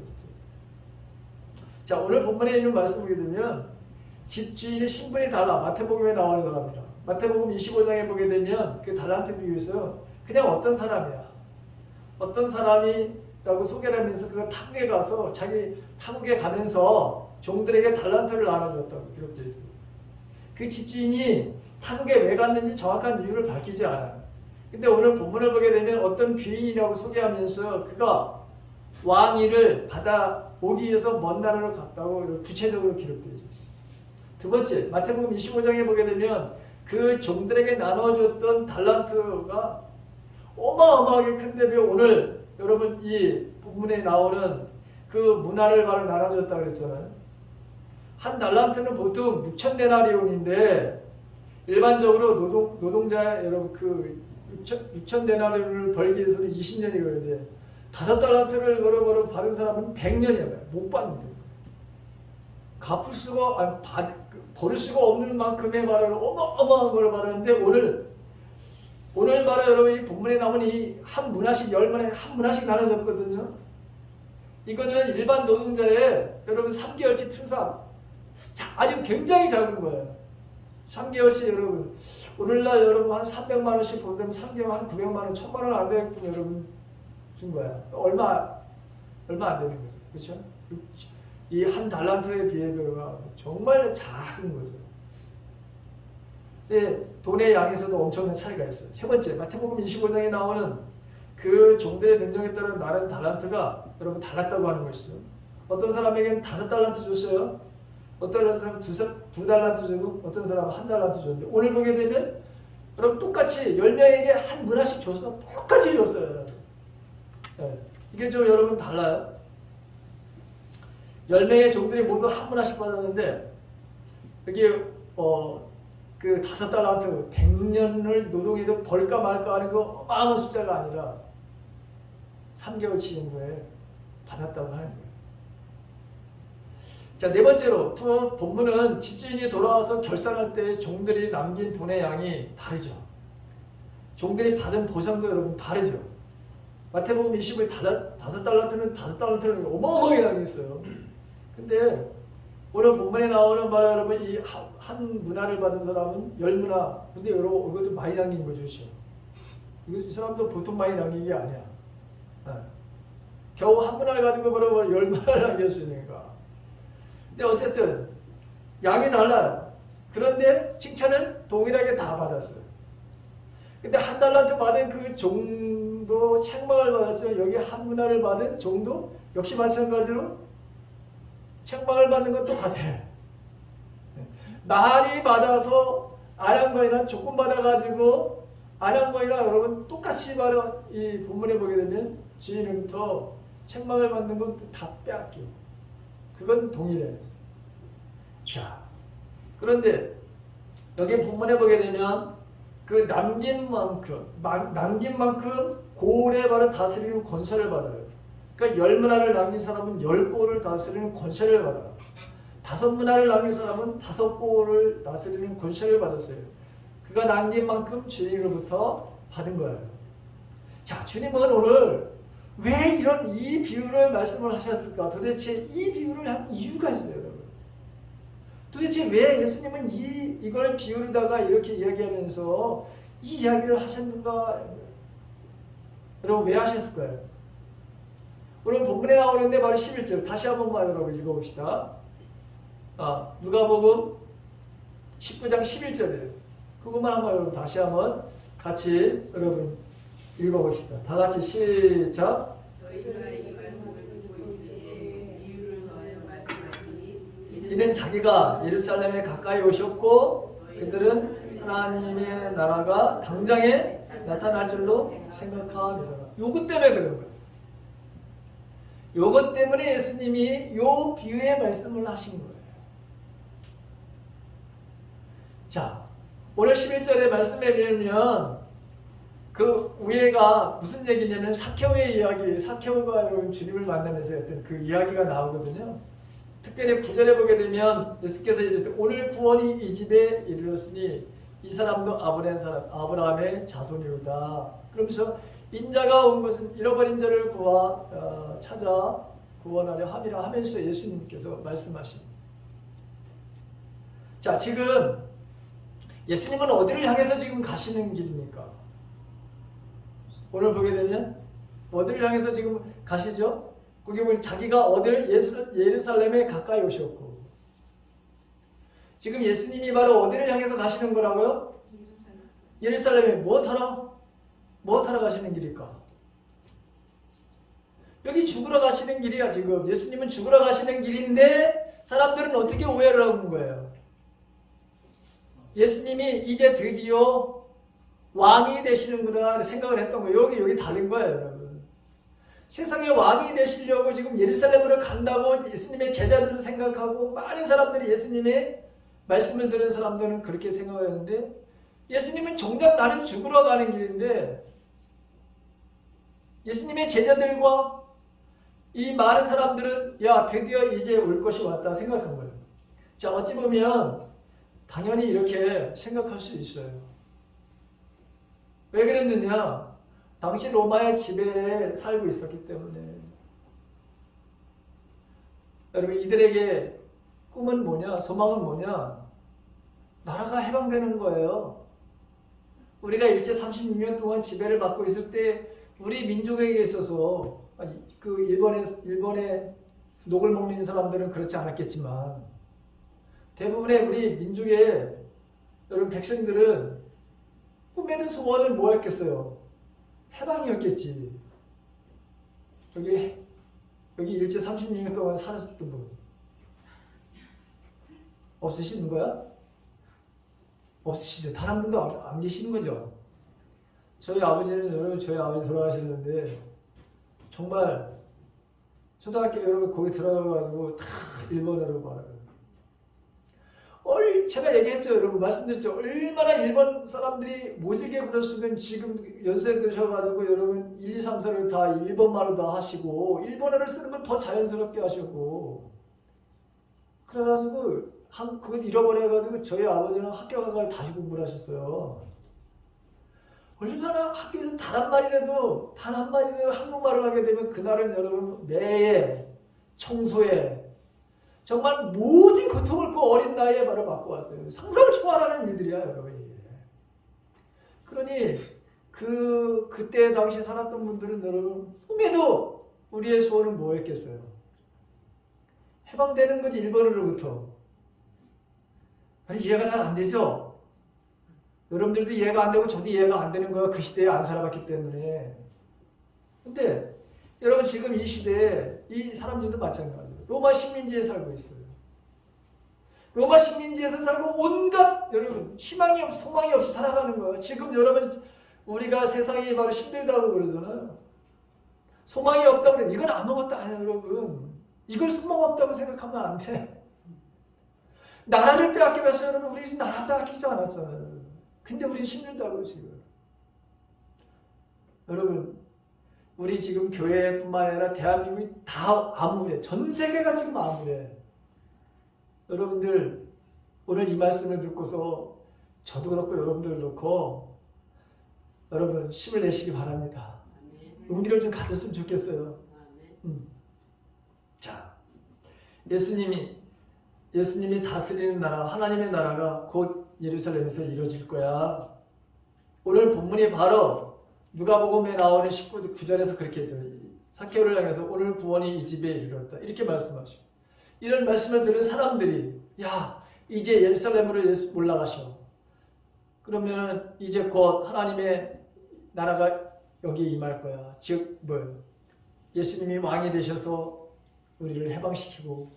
자, 오늘 본문에 있는 말씀 보게 되면 집주인의 신분이 달라. 마태복음에 나오는 사람이라. 마태복음 25장에 보게 되면 그 달란트 비유에서 그냥 어떤 사람이야. 어떤 사람이라고 소개를 하면서 그가 타국에 가서 자기 타국에 가면서 종들에게 달란트를 나눠줬다고 기록되어 있어요. 그 집주인이 타국에 왜 갔는지 정확한 이유를 밝히지 않아요. 근데 오늘 본문을 보게 되면 어떤 귀인이라고 소개하면서 그가 왕위를 받아 오기 위해서 먼 나라로 갔다고 구체적으로 기록되어 있어요. 두 번째, 마태복음 25장에 보게 되면 그 종들에게 나눠줬던 달란트가 어마어마하게 큰데 오늘 여러분 이 본문에 나오는 그 문화를 바로 나눠줬다고 그랬잖아요. 한 달란트는 보통 6,000데나리온인데 일반적으로 노동자 여러분 그 6,000데나리온을 벌기 위해서는 20년이 걸려요. 5달란트를 여러분 받은 사람은 100년이에요. 못 받는데. 갚을 수가 버릴 수가 없는 만큼의 말을 어마어마한 걸 받았는데 오늘 말에 여러분 이 본문에 나오는 이 한 문화씩 10만에 한 문화씩 나눠졌거든요. 이거는 일반 노동자의 여러분 3개월치 충상 아주 굉장히 작은 거예요. 3개월치 여러분 오늘날 여러분 한 300만 원씩 보면 3개월 한 900만 원, 1000만 원 안 되겠군 여러분 준 거야. 얼마 안 되는 거죠. 그렇죠? 이 한 달란트에 비해가 정말 작은 거죠. 네, 돈의 양에서도 엄청난 차이가 있어요. 세 번째, 마태복음 25장에 나오는 그 종들의 능력에 따른 나른 달란트가 여러분 달랐다고 하는 것이죠. 어떤 사람에게는 5달란트 줬어요. 어떤 사람은 2달란트 주고 어떤 사람은 1달란트 줬는데 오늘 보게 되면 여러분 똑같이 10명에게 한 문화씩 줬어. 똑같이 줬어요. 여러분. 네, 이게 좀 여러분 달라요. 10명의 종들이 모두 한 문화씩 받았는데 여기 그 5달란트 100년을 노동해도 벌까 말까 하는 거 어마어마한 숫자가 아니라 3개월치 정도에 받았다고 하는 거예요. 자, 네 번째로 본문은 집주인이 돌아와서 결산할 때 종들이 남긴 돈의 양이 다르죠. 종들이 받은 보상도 여러분 다르죠. 마태복음 20의 5달란트는 어마어마하게 나겠어요. 근데 오늘 본문에 나오는 말 여러분 이 한 문화를 받은 사람은 10문화. 근데 여러분 이것도 많이 남긴 거죠. 이 사람도 보통 많이 남긴 게 아니야. 겨우 한 문화를 가지고 뭐라고 10문화를 남겼으니까. 근데 어쨌든 양이 달라요. 그런데 칭찬은 동일하게 다 받았어요. 근데 한 달란트 받은 그 종도 책망을 받았으면 여기 한 문화를 받은 종도 역시 마찬가지로 책망을 받는 건 똑같아. 많이 받아서 아량거이나 조금 받아가지고 아량거이나 여러분 똑같이 바로 이 본문에 보게 되면 주인으로부터 책망을 받는 건 다 빼앗겨. 그건 동일해. 자, 그런데 여기 본문에 보게 되면 그 남긴 만큼 고을에 바로 다스리는 권세를 받아요. 그러니까 10문화를 남긴 사람은 10고을을 다스리는 권세를 받아요. 5문화를 남긴 사람은 5고을을 다스리는 권세를 받았어요. 그가 남긴 만큼 주님으로부터 받은 거예요. 자, 주님은 오늘 왜 이 비유를 말씀을 하셨을까? 도대체 이 비유를 한 이유가 있어요, 여러분. 도대체 왜 예수님은 이걸 비유로다가 이렇게 이야기하면서 이 이야기를 하셨는가? 여러분 왜 하셨을까요? 오늘 본문에 나오는데 바로 11절 다시 한번만 여러분 읽어봅시다. 누가복음 19장 11절이에요. 그것만 한번 여러분 다시 한번 같이 여러분 읽어봅시다. 다 같이 시작. 저희가 이 말씀을 듣고 있기에 비유를 더하여 말씀하시니 이는 자기가 예루살렘에 가까이 오셨고 그들은 하나님의 나라가 당장에 나타날 줄로 생각하며 요것 때문에 그런 거예요. 요것 때문에 예수님이 요 비유의 말씀을 하신 거예요. 자, 오늘 11절의 말씀에 보면 그 위에가 무슨 얘기냐면 사케오의 이야기, 사케오가 주님을 만나면서 했던 그 이야기가 나오거든요. 특별히 9절에 보게 되면 예수께서 이르시되 오늘 구원이 이 집에 이르렀으니 이 사람도 아브라함의 자손이로다. 그러면서 인자가 온 것은 잃어버린 자를 찾아 구원하려 함이라 하면서 예수님께서 말씀하신. 자, 지금 예수님은 어디를 향해서 지금 가시는 길입니까? 오늘 보게 되면 어디를 향해서 지금 가시죠? 거기 보면 자기가 예루살렘에 가까이 오셨고 지금 예수님이 바로 어디를 향해서 가시는 거라고요? 예루살렘에 무엇하러 가시는 길일까? 여기 죽으러 가시는 길이야. 지금 예수님은 죽으러 가시는 길인데 사람들은 어떻게 오해를 하는 거예요? 예수님이 이제 드디어 왕이 되시는구나 생각을 했던 거예요. 여기 달린 거예요, 여러분. 세상의 왕이 되시려고 지금 예루살렘으로 간다고 예수님의 제자들도 생각하고 많은 사람들이 예수님의 말씀을 들은 사람들은 그렇게 생각하는데 예수님은 정작 나는 죽으러 가는 길인데 예수님의 제자들과 이 많은 사람들은 야 드디어 이제 올 것이 왔다 생각한 거예요. 자, 어찌 보면 당연히 이렇게 생각할 수 있어요. 왜 그랬느냐? 당시 로마의 지배에 살고 있었기 때문에. 여러분 이들에게 꿈은 뭐냐? 소망은 뭐냐? 나라가 해방되는 거예요. 우리가 일제 36년 동안 지배를 받고 있을 때 우리 민족에게 있어서 그 일본의 녹을 먹는 사람들은 그렇지 않았겠지만 대부분의 우리 민족의 여러분 백성들은 꿈에도 소원은 뭐였겠어요? 해방이었겠지. 여기 일제 36년 동안 살았었던 분 없으시는 거야? 없으시죠? 단 한 분도 안 계시는 거죠? 저희 아버지 돌아가셨는데 정말 초등학교 여러분 거기 들어가가지고 다 일본어로 말해요. 제가 얘기했죠, 여러분 말씀드렸죠. 얼마나 일본 사람들이 모질게 그랬으면 지금 연세 드셔가지고 여러분 1, 2, 3, 4를 다 일본말로 다 하시고 일본어를 쓰는 걸 더 자연스럽게 하셨고 그래가지고 그걸 잃어버려가지고 저희 아버지는 학교 가서 다시 공부를 하셨어요. 얼마나 학교에서 단 한마디라도 한국말을 하게 되면 그날은 여러분 매에 청소에 정말 모든 고통을 그 어린 나이에 바로 받고 왔어요. 상상을 초월하는 일들이야, 여러분. 그러니 그 그때 당시 살았던 분들은 여러분 꿈에도 우리의 소원은 뭐였겠어요? 해방되는 거지, 일본으로부터. 아니 이해가 잘 안 되죠? 여러분들도 이해가 안 되고 저도 이해가 안 되는 거야. 그 시대에 안 살아봤기 때문에. 근데 여러분 지금 이 시대에 이 사람들도 마찬가지예요. 로마 식민지에 살고 있어요. 로마 식민지에서 살고 온갖 여러분 희망이 없이 소망이 없이 살아가는 거예요. 지금 여러분 우리가 세상이 바로 힘들다고 그러잖아요. 소망이 없다고 그래. 이건 아무것도 아니에요, 여러분. 이걸 소망 없다고 생각하면 안 돼. 나라를 빼앗기면서 여러분 우리 나라 빼앗기지 않았잖아요. 근데 우리 힘들다고 지금. 여러분 우리 지금 교회뿐만 아니라 대한민국이 다 암울해. 전 세계가 지금 암울해. 여러분들 오늘 이 말씀을 듣고서 저도 그렇고 여러분들 그렇고 여러분 힘을 내시기 바랍니다. 용기를 좀 가졌으면 좋겠어요. 자, 예수님이 다스리는 나라, 하나님의 나라가 곧 예루살렘에서 이루어질 거야. 오늘 본문이 바로 누가복음에 나오는 19절에서 그렇게 했어요. 삭개오를 향해서 오늘 구원이 이 집에 이르렀다. 이렇게 말씀하시고 이런 말씀을 들은 사람들이 야 이제 예루살렘으로 예수 올라가셔. 그러면 이제 곧 하나님의 나라가 여기에 임할 거야. 즉 뭐예요? 예수님이 왕이 되셔서 우리를 해방시키고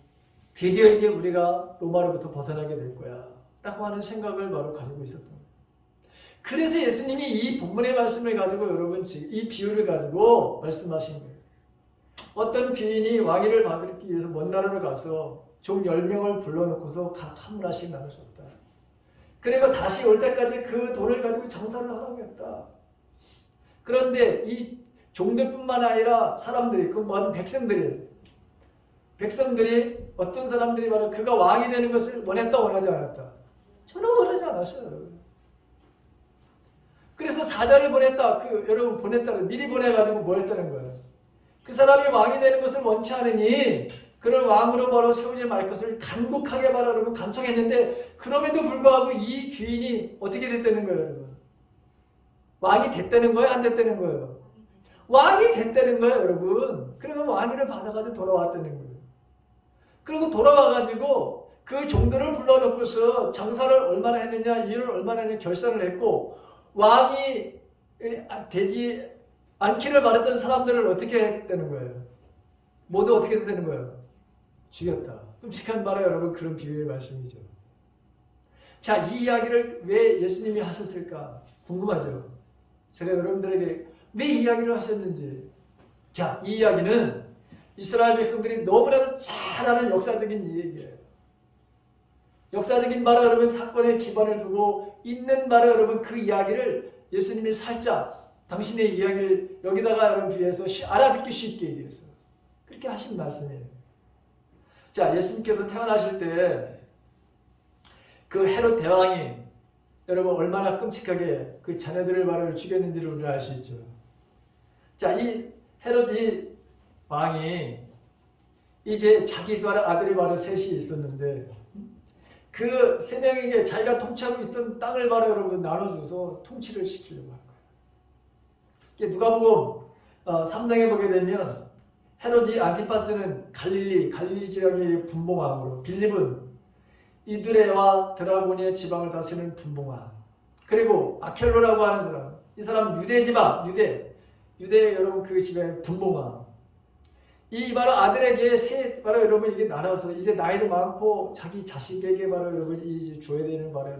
드디어 이제 우리가 로마로부터 벗어나게 될 거야 라고 하는 생각을 바로 가지고 있었던 거예요. 그래서 예수님이 이 본문의 말씀을 가지고 여러분 지금 이 비유를 가지고 말씀하신 거예요. 어떤 귀인이 왕위를 받기 위해서 먼 나라로 가서 종 10명을 불러놓고서 각 한 문화씩 나눠줬다. 그리고 다시 올 때까지 그 돈을 가지고 장사를 하겠다. 그런데 이 종들뿐만 아니라 사람들이 그 모든 백성들이 어떤 사람들이 바로 그가 왕이 되는 것을 원했다 원하지 않았다. 전혀 원하지 않았어요. 그래서 사자를 보냈다. 여러분 보냈다. 미리 보내가지고 뭐 했다는 거예요. 그 사람이 왕이 되는 것을 원치 않으니 그를 왕으로 바로 세우지 말 것을 간곡하게 바로 여러분 간청했는데 그럼에도 불구하고 이 귀인이 어떻게 됐다는 거예요, 여러분? 왕이 됐다는 거예요, 안 됐다는 거예요? 왕이 됐다는 거예요, 여러분. 그리고 왕위를 받아가지고 돌아왔다는 거예요. 그리고 돌아와가지고 그 종들을 불러놓고서 장사를 얼마나 했느냐, 일을 얼마나 했느냐 결산을 했고 왕이 되지 않기를 바랬던 사람들을 어떻게 했다는 거예요? 모두 어떻게 됐다는 거예요? 죽였다. 끔찍한 말에 여러분 그런 비유의 말씀이죠. 자, 이 이야기를 왜 예수님이 하셨을까? 궁금하죠? 제가 여러분들에게 왜 이 이야기를 하셨는지. 자, 이 이야기는 이스라엘 백성들이 너무나도 잘 아는 역사적인 얘기예요. 역사적인 바로 여러분 사건에 기반을 두고 있는 바로 여러분 그 이야기를 예수님이 살짝 당신의 이야기를 여기다가 여러분 비해서 알아듣기 쉽게 얘기했어요. 그렇게 하신 말씀이에요. 자, 예수님께서 태어나실 때 그 헤롯 대왕이 여러분 얼마나 끔찍하게 그 자녀들을 바로 죽였는지를 우리가 알 수 있죠. 자, 이 헤롯 이 왕이 이제 자기 아들이 바로 셋이 있었는데 그 세 명에게 자기가 통치하고 있던 땅을 바로 여러분 나눠줘서 통치를 시키려고 한 거예요. 누가복음 3장에 보게 되면 헤롯이 안티파스는 갈릴리 지역의 분봉왕으로, 빌립은 이두레와 드라고니의 지방을 다스리는 분봉왕, 그리고 아켈로라고 하는 사람, 이 사람 유대 지방, 유대 여러분 그 지방의 분봉왕. 이 바로 아들에게 바로 여러분 이게 나눠서 이제 나이도 많고 자기 자식에게 바로 여러분 이제 줘야 되는 바로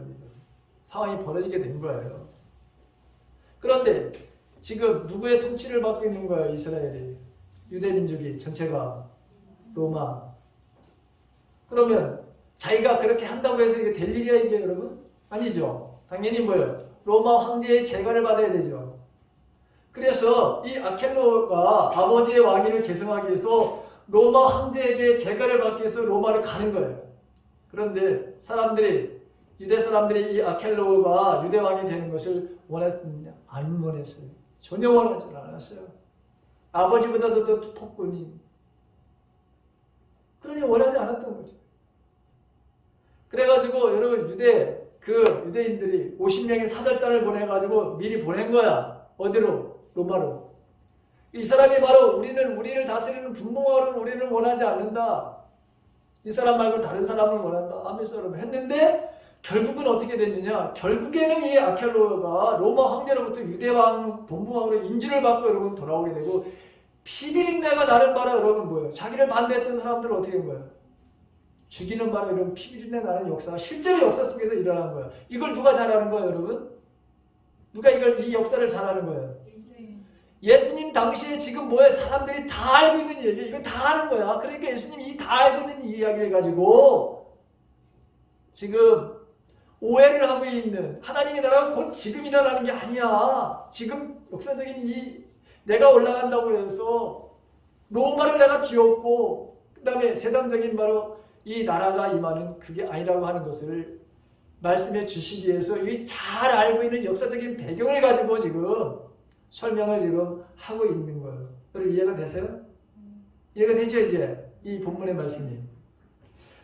상황이 벌어지게 된 거예요. 그런데 지금 누구의 통치를 받고 있는 거예요? 이스라엘이, 유대 민족이 전체가 로마. 그러면 자기가 그렇게 한다고 해서 이게 될 일이야 이게 여러분? 아니죠. 당연히 뭐예요? 로마 황제의 재간을 받아야 되죠. 그래서 이 아켈로가 아버지의 왕위를 계승하기 위해서 로마 황제에게 재간을 받기 위해서 로마를 가는 거예요. 그런데 유대 사람들이 이 아켈로가 유대 왕이 되는 것을 원했느냐? 안 원했어요. 전혀 원하지 않았어요. 아버지보다도 더 폭군이. 그러니 원하지 않았던 거죠. 그래가지고 여러분 유대인들이 50명의 사절단을 보내가지고 미리 보낸 거야. 어디로? 로마로. 이 사람이 바로 우리를 다스리는 분봉왕을 우리는 원하지 않는다. 이 사람 말고 다른 사람을 원한다. 아메소로 했는데 결국은 어떻게 됐느냐? 결국에는 이 아켈로가 로마 황제로부터 유대왕 본부왕으로 인지를 받고 여러분 돌아오게 되고 피비린내가 나는 바라 여러분 뭐예요? 자기를 반대했던 사람들을 어떻게 한 거예요? 죽이는 바라 이런 피비린내 나는 역사가 실제로 역사 속에서 일어난 거예요. 이걸 누가 잘하는 거예요, 여러분? 누가 이 역사를 잘하는 거예요? 예수님 당시에 지금 뭐예요? 사람들이 다 알고 있는 얘기, 이거 다 아는 거야. 그러니까 예수님이 이 다 알고 있는 이야기를 가지고 지금 오해를 하고 있는 하나님의 나라가 곧 지금 일어나는 게 아니야. 지금 역사적인 내가 올라간다고 해서 로마를 내가 뒤엎고 그 다음에 세상적인 바로 이 나라가 임하는 그게 아니라고 하는 것을 말씀해 주시기 위해서 이 잘 알고 있는 역사적인 배경을 가지고 지금 설명을 지금 하고 있는 거예요. 여러분 이해가 되세요? 이해가 되죠 이제? 이 본문의 말씀이.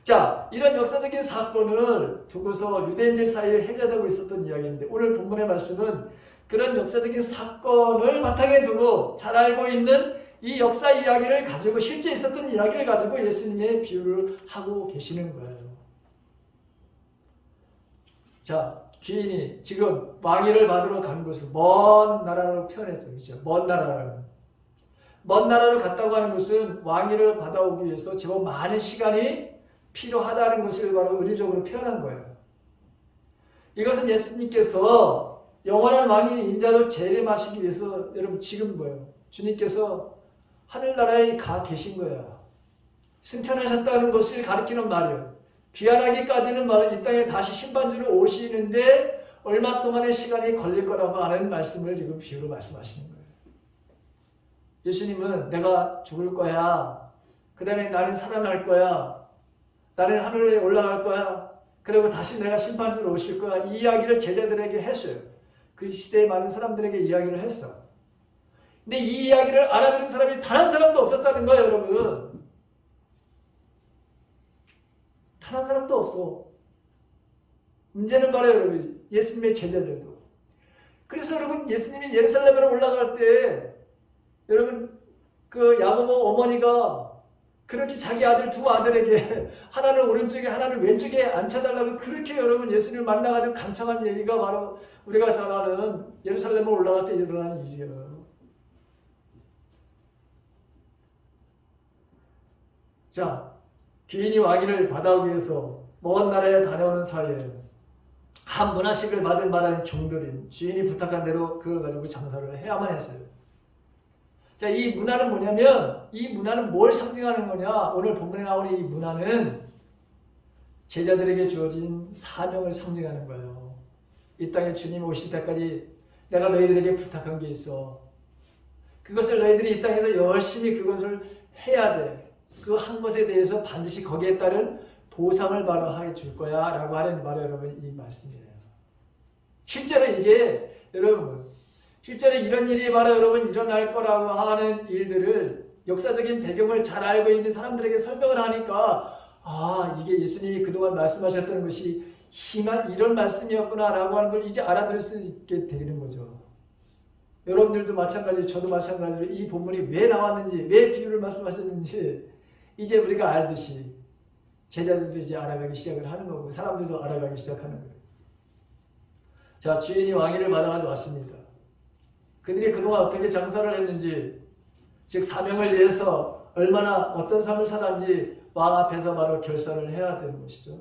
자, 이런 역사적인 사건을 두고서 유대인들 사이에 회자되고 있었던 이야기인데 오늘 본문의 말씀은 그런 역사적인 사건을 바탕에 두고 잘 알고 있는 이 역사 이야기를 가지고 실제 있었던 이야기를 가지고 예수님의 비유를 하고 계시는 거예요. 자, 귀인이 지금 왕위를 받으러 가는 것을 먼 나라로 표현했어요. 그렇죠? 먼 나라라는. 먼 나라로 갔다고 하는 것은 왕위를 받아오기 위해서 제법 많은 시간이 필요하다는 것을 바로 의례적으로 표현한 거예요. 이것은 예수님께서 영원한 왕인 인자를 재림하시기 위해서 여러분 지금 뭐예요? 주님께서 하늘나라에 가 계신 거예요. 승천하셨다는 것을 가리키는 말이에요. 귀환하기까지는 바로 이 땅에 다시 심판주로 오시는데 얼마 동안의 시간이 걸릴 거라고 하는 말씀을 지금 비유로 말씀하시는 거예요. 예수님은 내가 죽을 거야. 그 다음에 나는 살아날 거야. 나는 하늘에 올라갈 거야. 그리고 다시 내가 심판주로 오실 거야. 이 이야기를 제자들에게 했어요. 그 시대에 많은 사람들에게 이야기를 했어. 근데 이 이야기를 알아들은 사람이 단 한 사람도 없었다는 거예요, 여러분. 단 한 사람도 없어. 문제는 바로 여러분, 예수님의 제자들도. 그래서 여러분, 예수님이 예루살렘으로 올라갈 때, 여러분, 그 야고보 어머니가 그렇게 자기 아들 두 아들에게 하나는 오른쪽에 하나는 왼쪽에 앉혀달라고 그렇게 여러분 예수님을 만나가지고 간청한 얘기가 바로 우리가 잘 아는 예루살렘으로 올라갈 때 일어난 일이에요. 자, 귀인이 왕위를 받아오기 위해서 먼 나라에 다녀오는 사이에 한 문화식을 받은 바라는 종들인 주인이 부탁한 대로 그걸 가지고 장사를 해야만 했어요. 자, 이 문화는 뭐냐면 이 문화는 뭘 상징하는 거냐? 오늘 본문에 나오는 이 문화는 제자들에게 주어진 사명을 상징하는 거예요. 이 땅에 주님 오실 때까지 내가 너희들에게 부탁한 게 있어. 그것을 너희들이 이 땅에서 열심히 그것을 해야 돼. 그 한 것에 대해서 반드시 거기에 따른 보상을 바로 해줄 거야 라고 하는 바로 여러분 이 말씀이에요. 실제로 이게 여러분 실제로 이런 일이 바로 여러분 일어날 거라고 하는 일들을 역사적인 배경을 잘 알고 있는 사람들에게 설명을 하니까 아 이게 예수님이 그동안 말씀하셨던 것이 심한 이런 말씀이었구나 라고 하는 걸 이제 알아들을 수 있게 되는 거죠. 여러분들도 마찬가지 저도 마찬가지로 이 본문이 왜 나왔는지 왜 비유를 말씀하셨는지 이제 우리가 알듯이 제자들도 이제 알아가기 시작을 하는 거고 사람들도 알아가기 시작하는 거예요. 자, 주인이 왕위를 받아가지고 왔습니다. 그들이 그동안 어떻게 장사를 했는지 즉 사명을 위해서 얼마나 어떤 삶을 살았는지 왕 앞에서 바로 결산을 해야 되는 것이죠.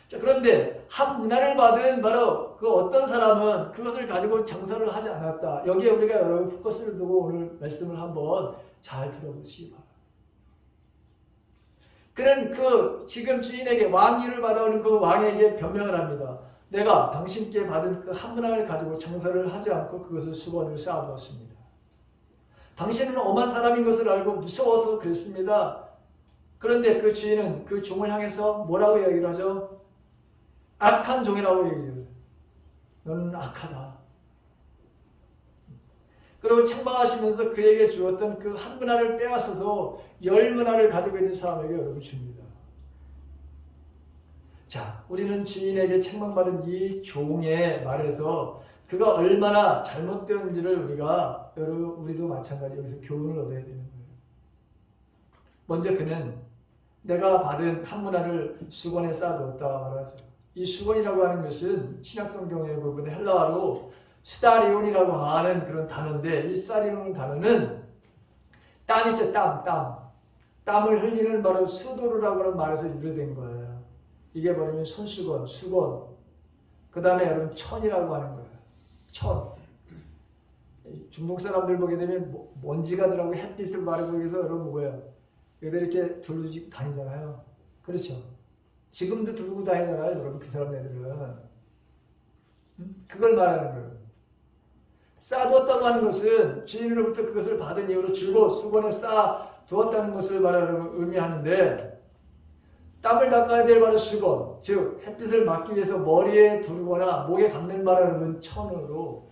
자, 그런데 한 문화를 받은 바로 그 어떤 사람은 그것을 가지고 장사를 하지 않았다. 여기에 우리가 여러 포커스를 두고 오늘 말씀을 한번 잘 들어보시기 바랍니다. 그는 그 지금 주인에게 왕위를 받아오는 그 왕에게 변명을 합니다. 내가 당신께 받은 그 한 문항을 가지고 장사를 하지 않고 그것을 수건으로 쌓아두었습니다. 당신은 엄한 사람인 것을 알고 무서워서 그랬습니다. 그런데 그 주인은 그 종을 향해서 뭐라고 얘기를 하죠? 악한 종이라고 얘기해요. 너는 악하다. 그리고 책망하시면서 그에게 주었던 그 한 문화를 빼앗아서 10문화를 가지고 있는 사람에게 여러분 줍니다. 자, 우리는 주인에게 책망받은 이 종의 말에서 그가 얼마나 잘못되었는지를 우리도 마찬가지 여기서 교훈을 얻어야 되는 거예요. 먼저 그는 내가 받은 한 문화를 수건에 쌓아두었다 말하죠. 이 수건이라고 하는 것은 신약성경의 부분에 헬라어로 스타리온이라고 하는 그런 단어인데, 이 스타리온 단어는 땀이죠. 땀을 흘리는 바로 수도르라고 하는 말에서 유래된 거예요. 이게 뭐냐면 손수건, 수건, 그 다음에 여러분 천이라고 하는 거예요. 천. 중동 사람들 보게 되면 먼지가 들어가고 햇빛을 바르고 해서 여러분 뭐예요? 여기다 이렇게 두르고 다니잖아요. 그렇죠? 지금도 두르고 다니잖아요. 여러분 그 사람들은. 그걸 말하는 거예요. 쌓아두었다고 하는 것은 주인으로부터 그것을 받은 이유로 줄고 수건에 쌓아두었다는 것을 의미하는데, 땀을 닦아야 될 바로 수건, 즉 햇빛을 막기 위해서 머리에 두르거나 목에 감는 바라는 천으로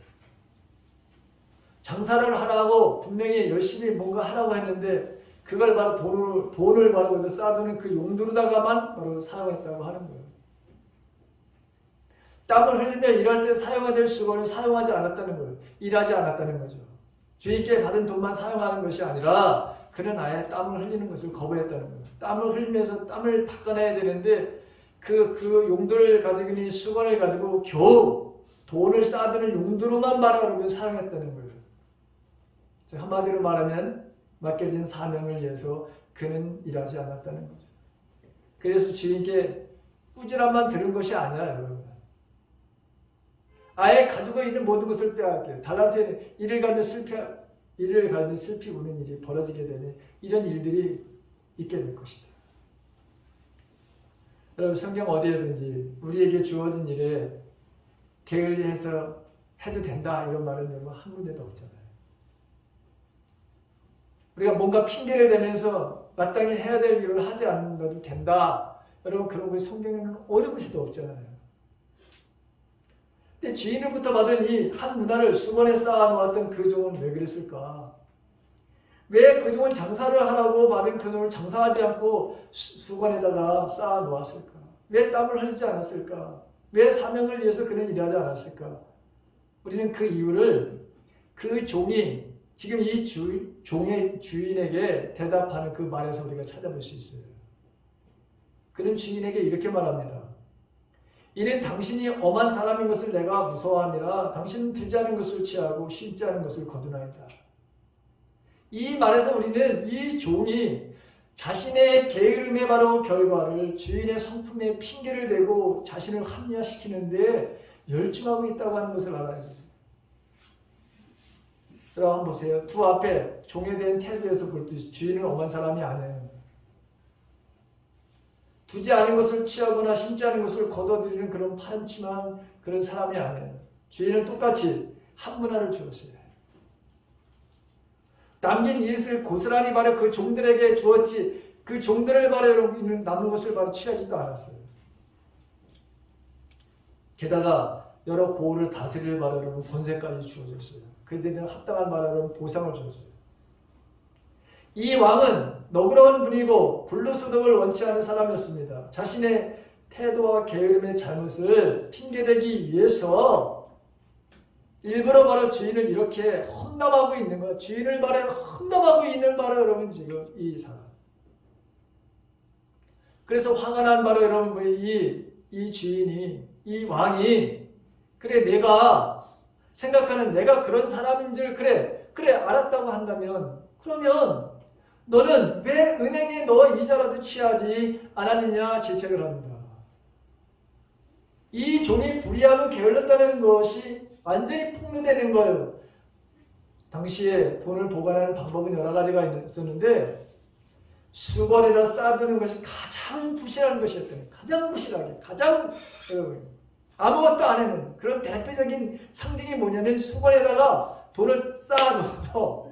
장사를 하라고 분명히 열심히 뭔가 하라고 했는데, 그걸 바로 돈을 바로 쌓아두는 그 용도로다가만 바로 사용했다고 하는 거예요. 땀을 흘리며 일할 때 사용해야 될 수건을 사용하지 않았다는 거예요. 일하지 않았다는 거죠. 주인께 받은 돈만 사용하는 것이 아니라 그는 아예 땀을 흘리는 것을 거부했다는 거예요. 땀을 흘리면서 땀을 닦아내야 되는데 그 용도를 가지고 있는 수건을 가지고 겨우 돈을 쌓아두는 용도로만 바라보고 사용했다는 거예요. 즉 한마디로 말하면 맡겨진 사명을 위해서 그는 일하지 않았다는 거죠. 그래서 주인께 꾸지람만 들은 것이 아니야, 여러분. 아예 가지고 있는 모든 것을 빼앗겨요. 달란트에는 이를 갈면 슬피 우는 일이 벌어지게 되는 이런 일들이 있게 될 것이다. 여러분 성경 어디에든지 우리에게 주어진 일에 게을리해서 해도 된다 이런 말은 여러분 한 군데도 없잖아요. 우리가 뭔가 핑계를 대면서 마땅히 해야 될 일을 하지 않는다도 된다. 여러분 그런 것이 성경에는 어느 곳에도 없잖아요. 근데 주인으로부터 받은 이 한 문화를 수건에 쌓아놓았던 그 종은 왜 그랬을까? 왜 그 종은 장사를 하라고 받은 그 돈을 장사하지 않고 수건에다가 쌓아놓았을까? 왜 땀을 흘리지 않았을까? 왜 사명을 위해서 그는 일하지 않았을까? 우리는 그 이유를 그 종이 지금 이 종의 주인에게 대답하는 그 말에서 우리가 찾아볼 수 있어요. 그는 주인에게 이렇게 말합니다. 이는 당신이 엄한 사람인 것을 내가 무서워함이라 당신은 두지 않은 것을 취하고 쉬지 않은 것을 거두나이다. 이 말에서 우리는 이 종이 자신의 게으름의 바로 결과를 주인의 성품에 핑계를 대고 자신을 합리화시키는데 열중하고 있다고 하는 것을 알아야 돼요. 여러분 한번 보세요. 두 앞에 종에 대한 태도에서 볼 때 주인은 엄한 사람이 아니에요. 두지 않은 것을 취하거나 신지 않은 것을 거둬들이는 그런 파렴치한 그런 사람이 아니에요. 주인은 똑같이 한 문화를 주었어요. 남긴 이웃을 고스란히 바로 그 종들에게 주었지 그 종들을 바로 여러분 남은 것을 바로 취하지도 않았어요. 게다가 여러 고을을 다스릴 바로 여러분 권세까지 주어졌어요. 그들에게 합당한 바로 여러분 보상을 주었어요. 이 왕은 너그러운 분이고 불로소득을 원치 않은 사람이었습니다. 자신의 태도와 게으름의 잘못을 핑계대기 위해서 일부러 바로 주인을 이렇게 험담하고 있는 거예요. 주인을 바로 험담하고 있는 바로 여러분 지금 이 사람. 그래서 화가 난 바로 여러분 이 주인이 이 왕이 그래 내가 생각하는 내가 그런 사람인 줄 그래 알았다고 한다면 그러면 너는 왜 은행에 너 이자라도 취하지 않았느냐 질책을 합니다. 이 종이 불의하고 게을렀다는 것이 완전히 폭로되는 거예요. 당시에 돈을 보관하는 방법은 여러 가지가 있었는데 수건에다 쌓아두는 것이 가장 부실한 것이었대요. 가장 부실하게 가장 아무것도 안 해는 그런 대표적인 상징이 뭐냐면 수건에다가 돈을 쌓아놓아서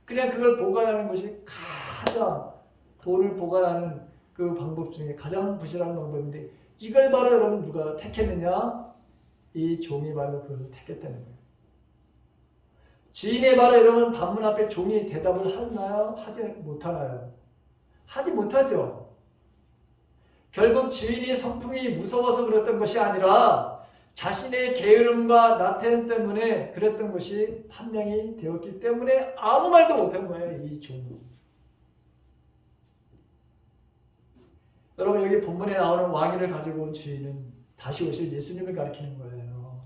그냥 그걸 보관하는 것이 가장 돈을 보관하는 그 방법 중에 가장 부실한 방법인데 이걸 바로 여러분 누가 택했느냐? 이 종이 바로 그걸 택했다는 거예요. 주인의 바로 여러분 방문 앞에 종이 대답을 하나요? 하지 못하나요? 하지 못하죠. 결국 주인의 성품이 무서워서 그랬던 것이 아니라 자신의 게으름과 나태함 때문에 그랬던 것이 판명이 되었기 때문에 아무 말도 못한 거예요. 이 종은. 여러분, 여기 본문에 나오는 왕위를 가지고 온 주인은 다시 오실 예수님을 가리키는 거예요.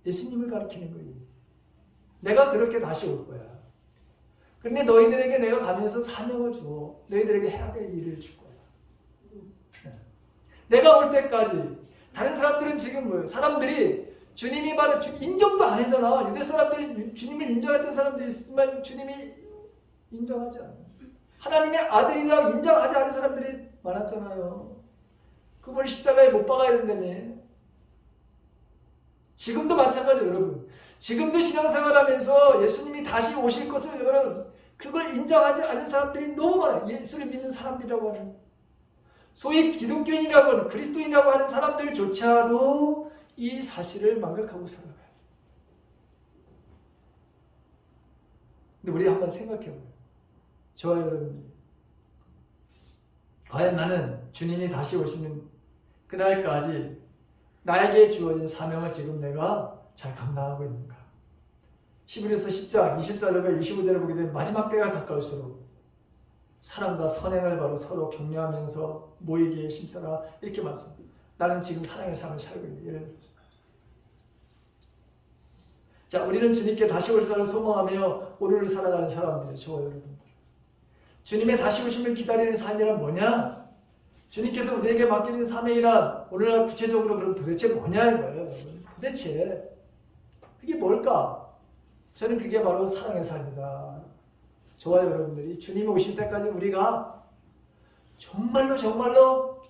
예수님을 가리키는 거예요. 내가 그렇게 다시 올 거야. 그런데 너희들에게 내가 가면서 사명을 줘. 너희들에게 해야 될 일을 줄 거야. 내가 올 때까지. 다른 사람들은 지금 뭐예요? 사람들이 주님이 바로 인정도 안 하잖아. 유대 사람들이 주님을 인정했던 사람들이 있지만 주님이 인정하지 않아요. 하나님의 아들이라고 인정하지 않은 사람들이 많았잖아요. 그걸 십자가에 못 박아야 된다니. 지금도 마찬가지예요, 여러분. 지금도 신앙생활하면서 예수님이 다시 오실 것을 여러분 그걸 인정하지 않는 사람들이 너무 많아요. 예수를 믿는 사람들이라고 하는 소위 기독교인이라고 하는 그리스도인이라고 하는 사람들조차도 이 사실을 망각하고 살아가요. 근데 우리 한번 생각해봐요. 저와 여러분이 과연 나는 주님이 다시 오시는 그날까지 나에게 주어진 사명을 지금 내가 잘 감당하고 있는가? 히브리서 10장 24절과 25절을 보게 되면 마지막 때가 가까울수록 사랑과 선행을 바로 서로 격려하면서 모이기에 힘써라 이렇게 말씀합니다. 나는 지금 사랑의 삶을 살고 있는 예를 들어서. 자, 우리는 주님께 다시 올 사람을 소망하며 오늘을 살아가는 사람들이에요. 저와 여러분들. 주님의 다시 오심을 기다리는 삶이란 뭐냐? 주님께서 우리에게 맡겨진 사명이란 오늘날 구체적으로 그럼 도대체 뭐냐 이거예요. 도대체 그게 뭘까? 저는 그게 바로 사랑의 삶이다. 저와 여러분들이 주님 오실 때까지 우리가 정말로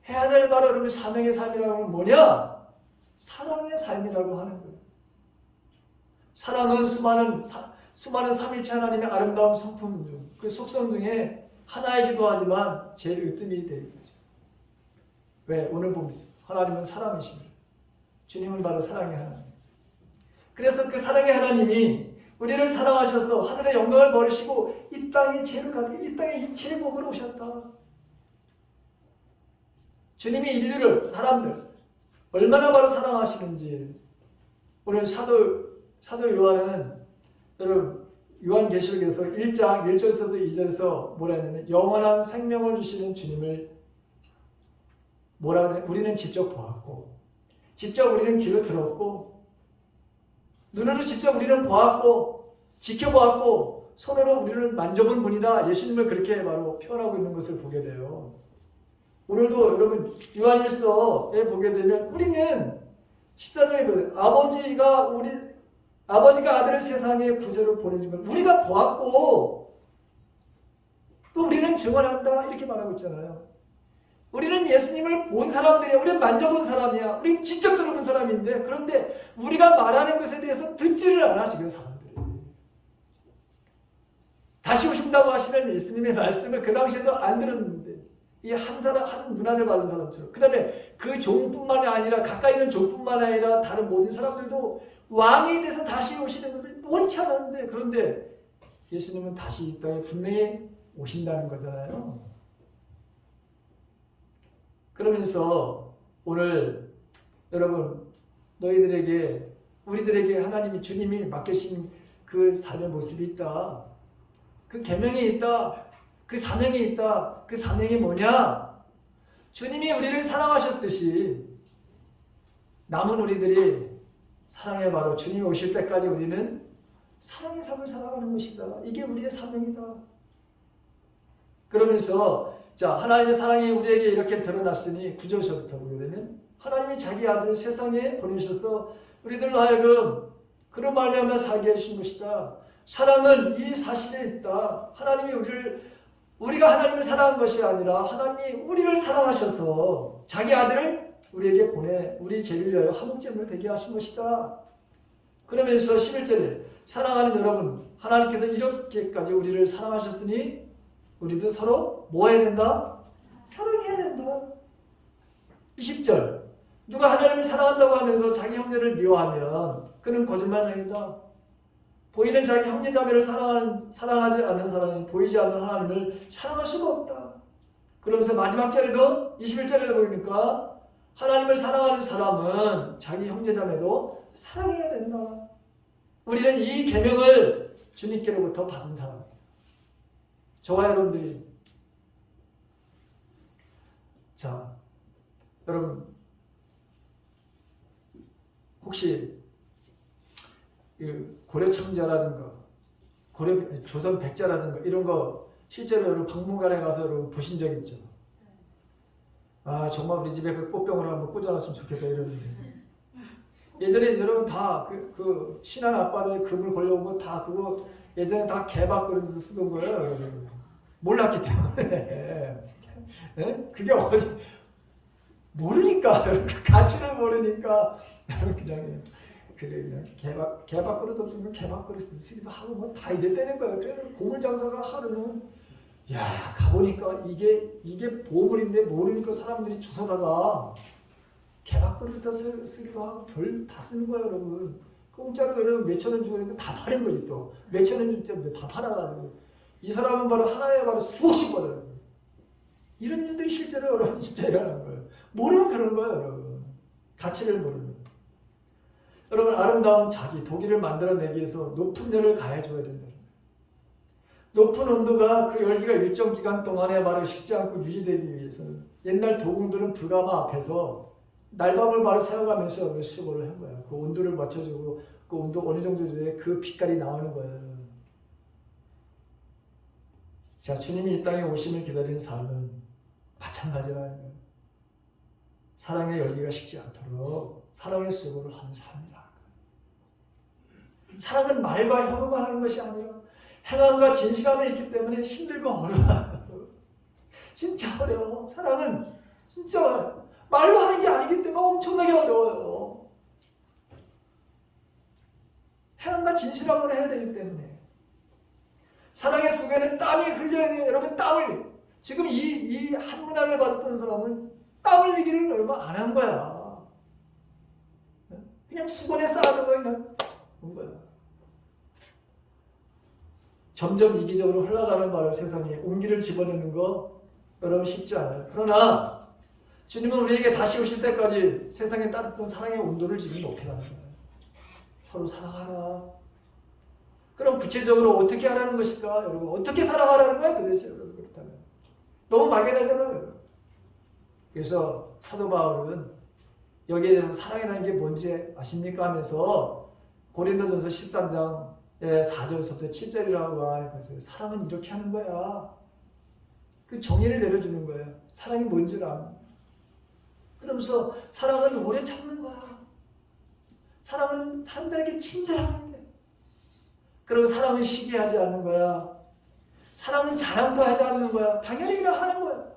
해야 될 바로 여러분 사명의 삶이라고 하면 뭐냐? 사랑의 삶이라고 하는 거예요. 사랑은 수많은 삼일체 하나님의 아름다운 성품 중 그 속성 중에 하나이기도 하지만 제일 으뜸이 되는 거죠. 왜? 오늘 보면 하나님은 사랑이십니다. 주님은 바로 사랑의 하나님. 그래서 그 사랑의 하나님이 우리를 사랑하셔서 하늘의 영광을 버리시고 이 땅에 죄를 가득 이 땅에 이체를 먹으러 오셨다. 주님이 인류를 사람들 얼마나 바로 사랑하시는지 오늘 사도 요한은 여러분 요한계시록에서 1장 1절에서도 2절에서 뭐라 했냐면 영원한 생명을 주시는 주님을 뭐라 그래? 우리는 직접 보았고 직접 우리는 귀로 들었고 눈으로 직접 우리는 보았고 지켜보았고 손으로 우리를 만져본 분이다. 예수님을 그렇게 바로 표현하고 있는 것을 보게 돼요. 오늘도 여러분 요한일서에 보게 되면 우리는 14절에 아버지가 아들을 세상에 구세로 보내준 걸 우리가 보았고 또 우리는 증언한다 이렇게 말하고 있잖아요. 우리는 예수님을 본 사람들이야. 우리는 만져본 사람이야. 우리는 직접 들어본 사람인데 그런데 우리가 말하는 것에 대해서 듣지를 않아 지금 사람들이. 다시 오신다고 하시는 예수님의 말씀을 그 당시에도 안 들었는데 이 한 문안을 받은 사람처럼 그 다음에 그 종뿐만 아니라 가까이 있는 종뿐만 아니라 다른 모든 사람들도 왕이 돼서 다시 오시는 것을 원치 않았는데 그런데 예수님은 다시 이 땅에 분명히 오신다는 거잖아요. 그러면서 오늘 여러분 너희들에게 우리들에게 하나님이 주님이 맡기신 그 삶의 모습이 있다. 그 계명이 있다. 그 사명이 있다. 그 사명이 뭐냐? 주님이 우리를 사랑하셨듯이 남은 우리들이 사랑의 바로 주님이 오실 때까지 우리는 사랑의 삶을 살아가는 것이다. 이게 우리의 사명이다. 그러면서 자 하나님의 사랑이 우리에게 이렇게 드러났으니 9절서부터 보게 되면 하나님이 자기 아들을 세상에 보내셔서 우리들로 하여금 그런 말미암아 살게 해주신 것이다. 사랑은 이 사실에 있다. 하나님이 우리가 하나님을 사랑한 것이 아니라 하나님이 우리를 사랑하셔서 자기 아들을 우리에게 보내 우리 죄를 위하여 화목제물로 되게 하신 것이다. 그러면서 11절에 사랑하는 여러분 하나님께서 이렇게까지 우리를 사랑하셨으니 우리도 서로 뭐 해야 된다? 사랑해야 된다. 20절 누가 하나님을 사랑한다고 하면서 자기 형제를 미워하면 그는 거짓말쟁이다. 보이는 자기 형제 자매를 사랑하지 않는 사람은 보이지 않는 하나님을 사랑할 수가 없다. 그러면서 마지막 절에도 21절에 보니까 하나님을 사랑하는 사람은 자기 형제자매도 사랑해야 된다. 우리는 이 계명을 주님께로부터 받은 사람. 저와 여러분들이. 자, 여러분 혹시 고려 청자라든가 고려 조선 백자라든가 이런 거 실제로 여러분 박물관에 가서 여러분 보신 적 있죠? 아 정말 우리 집에 그 꽃병을 한번 꽂아놨으면 좋겠다 이러는데 예전에 여러분 다 그 신한 아빠들 금을 걸려온 거 다 그거 예전에 다 개밥 그릇에서 쓰던 거예요. 여러분. 몰랐기 때문에 네? 그게 어디 모르니까 가치를 모르니까 그냥 개밥 그릇 없으면 개밥 그릇 쓰기도 하고 뭐 다 이랬다는 거예요. 그래서 고물 장사가 하루는 야 가보니까 이게 보물인데 모르니까 사람들이 주워다가 개밥 그릇에다 쓰기도 하고 별 다 쓰는 거예요, 여러분. 공짜로 여러분 몇천 원 주고 다 파는 거지 또 몇천 원 주고 다 팔아가지고 이 사람은 바로 하나에 바로 수억씩 받아요. 이런 일들이 실제로 여러분 진짜 일어나는 거예요. 모르면 그런 거예요, 여러분. 가치를 모르는. 여러분 아름다운 자기 도기를 만들어내기 위해서 높은 데를 가해줘야 된다. 높은 온도가 그 열기가 일정 기간 동안에 바로 식지 않고 유지되기 위해서는 옛날 도공들은 불가마 앞에서 날밤을 바로 세워가면서 수고를 한 거야. 그 온도를 맞춰주고 그 온도 어느 정도 돼야 그 빛깔이 나오는 거예요. 자, 주님이 이 땅에 오심을 기다리는 삶은 마찬가지라는 거예요. 사랑의 열기가 식지 않도록 사랑의 수고를 하는 삶이라는 거예요. 사랑은 말과 혀로만 하는 것이 아니라 행함과 진실함이 있기 때문에 힘들고 어려워요. 진짜 어려워. 사랑은 진짜 어려워. 말로 하는 게 아니기 때문에 엄청나게 어려워요. 행함과 진실함으로 해야 되기 때문에 사랑의 속에는 땀이 흘려야 돼요. 여러분 땀을 지금 이 한 문화를 받았던 사람은 땀 흘리기를 얼마 안 한 거야. 그냥 수건에 쌓아둔 거 그냥 온 거야. 점점 이기적으로 흘러가는 바로 세상에 온기를 집어넣는 거 여러분 쉽지 않아요. 그러나 주님은 우리에게 다시 오실 때까지 세상에 따뜻한 사랑의 온도를 지금 높이라는 거예요. 서로 사랑하라. 그럼 구체적으로 어떻게 하라는 것일까? 여러분 어떻게 사랑하라는 거야 도대체 여러분 그렇다면 너무 막연하잖아요. 그래서 사도 바울은 여기에 대해서 사랑이라는 게 뭔지 아십니까? 하면서 고린도전서 13장 4절부터 7절이라고 하는 것을 사랑은 이렇게 하는 거야. 그 정의를 내려주는 거예요. 사랑이 뭔지 알아. 그러면서 사랑은 오래 참는 거야. 사랑은 사람들에게 친절하는 데. 그리고 사랑은 시기하지 않는 거야. 사랑은 자랑도 하지 않는 거야. 당연히 그냥 하는 거야.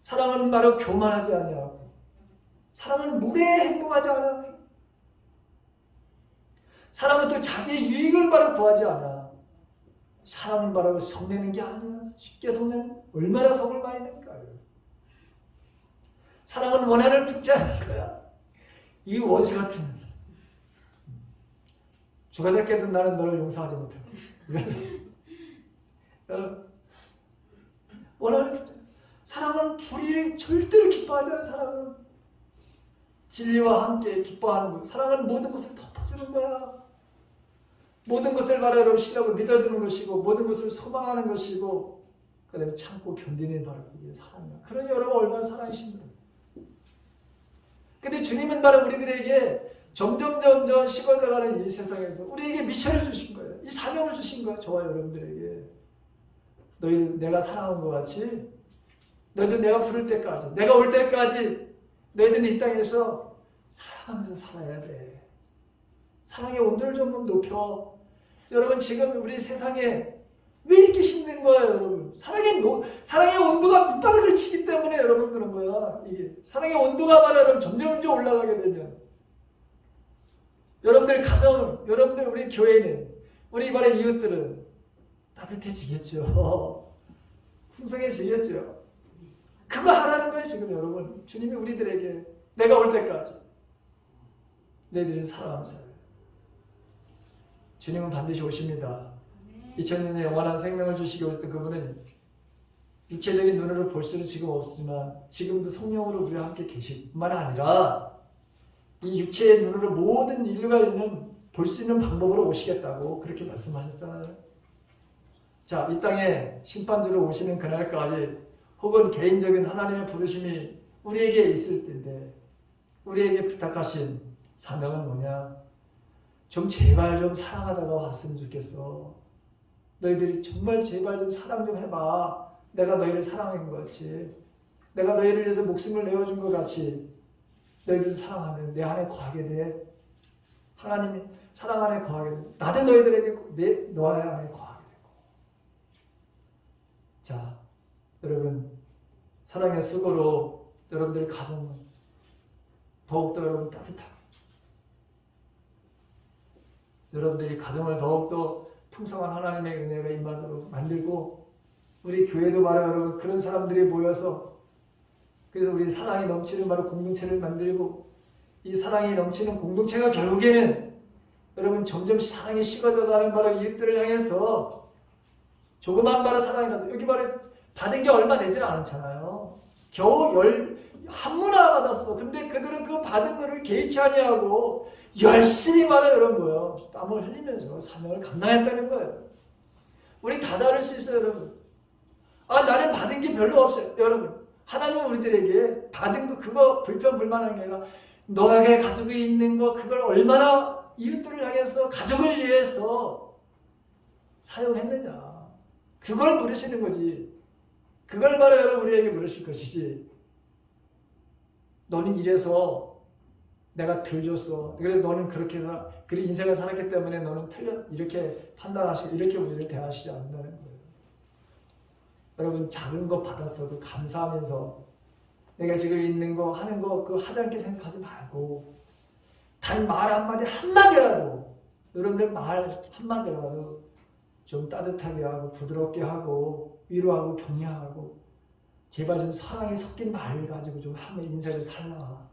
사랑은 바로 교만하지 않냐고. 사랑은 무례에 행동하지 않아. 사랑은 또 자기의 유익을 바로 구하지 않아. 사랑은 바로 성내는 게 아니야. 쉽게 성내는 얼마나 성을 많이 낼까요? 사랑은 원한을 품지 않는 거야. 이 원수 같은 주가 됐게든 나는 너를 용서하지 못해. 이래서 원한을 품지 않는 사랑은 불의를 절대로 기뻐하지 않는 사랑은 진리와 함께 기뻐하는 거. 사랑은 모든 것을 덮어주는 거야. 모든 것을 바로 여러분 신뢰하고 믿어주는 것이고 모든 것을 소망하는 것이고 그 다음에 참고 견디는 바로 그게 사랑이야. 그러니 여러분 얼마나 사랑이신가요? 근데 주님은 바로 우리들에게 점점 식어져가는 이 세상에서 우리에게 미션을 주신 거예요. 이 사명을 주신 거예요. 저와 여러분들에게. 너희 내가 사랑한 것 같이 너희들 내가 부를 때까지 내가 올 때까지 너희들은 이 땅에서 사랑하면서 살아야 돼. 사랑의 온도를 좀 높여. 여러분 지금 우리 세상에 왜 이렇게 힘든 거예요, 여러분? 사랑의 온도가 밑바닥을 치기 때문에 여러분 그런 거야. 이게 사랑의 온도가 바로 여러분 점점 올라가게 되면 여러분들 가정, 여러분들 우리 교회는 우리 바로 이웃들은 따뜻해지겠죠. 풍성해지겠죠. 그거 하라는 거예요 지금 여러분. 주님이 우리들에게 내가 올 때까지 너희들이 사랑하면서 주님은 반드시 오십니다. 2000년의 영원한 생명을 주시기 위해서 그분은 육체적인 눈으로 볼 수는 지금 없지만 지금도 성령으로 우리와 함께 계실 뿐만 아니라 이 육체의 눈으로 모든 인류가 볼 수 있는 방법으로 오시겠다고 그렇게 말씀하셨잖아요. 자, 이 땅에 심판주로 오시는 그날까지 혹은 개인적인 하나님의 부르심이 우리에게 있을 텐데 우리에게 부탁하신 사명은 뭐냐? 좀 제발 좀 사랑하다가 왔으면 좋겠어. 너희들이 정말 제발 좀 사랑 좀 해봐. 내가 너희를 사랑한 것 같이, 내가 너희를 위해서 목숨을 내어준 것 같이 너희들 사랑하면 내 안에 거하게 돼. 하나님이 사랑 안에 거하게 돼. 나도 너희들에게 너의 안에 거하게 되고. 자, 여러분 사랑의 수고로 여러분들 가정은 더욱더 여러분 따뜻하고 여러분들이 가정을 더욱더 풍성한 하나님의 은혜가 임하도록 만들고 우리 교회도 바로 여러분 그런 사람들이 모여서 그래서 우리 사랑이 넘치는 바로 공동체를 만들고 이 사랑이 넘치는 공동체가 결국에는 여러분 점점 사랑이 식어져가는 바로 이웃들을 향해서 조그만 바로 사랑이라도 여기 바로 받은 게 얼마 되지 않잖아요. 겨우 한 문화 받았어. 근데 그들은 그 받은 거를 개의치 아니하고 열심히 말해 여러분 뭐예요? 땀을 흘리면서 사명을 감당했다는 거예요. 우리 다 다를 수 있어요, 여러분. 나는 받은 게 별로 없어요, 여러분. 하나님은 우리들에게 받은 거 그거 불평불만한 게 아니라 너에게 가지고 있는 거 그걸 얼마나 이웃들을 향해서 가족을 위해서 사용했느냐. 그걸 물으시는 거지. 그걸 바로 여러분 우리에게 물으실 것이지. 너는 이래서 내가 덜 줬어. 그래서 너는 그렇게 해서 그리 인생을 살았기 때문에 너는 틀려 이렇게 판단하시고 이렇게 우리를 대하시지 않는다는 거예요. 여러분 작은 거 받았어도 감사하면서 내가 지금 있는 거 하는 거 그거 하지 않게 생각하지 말고 단 말 한마디라도 여러분들 말 한마디라도 좀 따뜻하게 하고 부드럽게 하고 위로하고 격려하고 제발 좀 사랑이 섞인 말을 가지고 좀 한번 인생을 살라.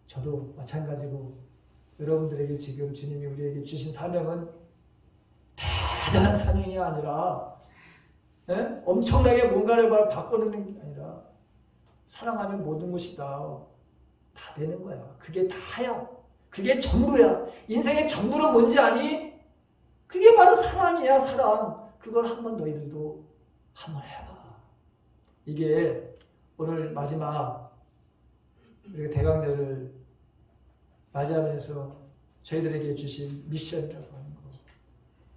저도 마찬가지고 여러분들에게 지금 주님이 우리에게 주신 사명은 대단한 사명이 아니라 엄청나게 뭔가를 바꿔놓는 게 아니라 사랑하면 모든 것이 다 되는 거야. 그게 다야. 그게 전부야. 인생의 전부는 뭔지 아니? 그게 바로 사랑이야. 사랑. 그걸 한번 너희들도 한번 해봐. 이게 오늘 마지막 우리가 대강절을 맞이하면서 저희들에게 주신 미션이라고 하는 거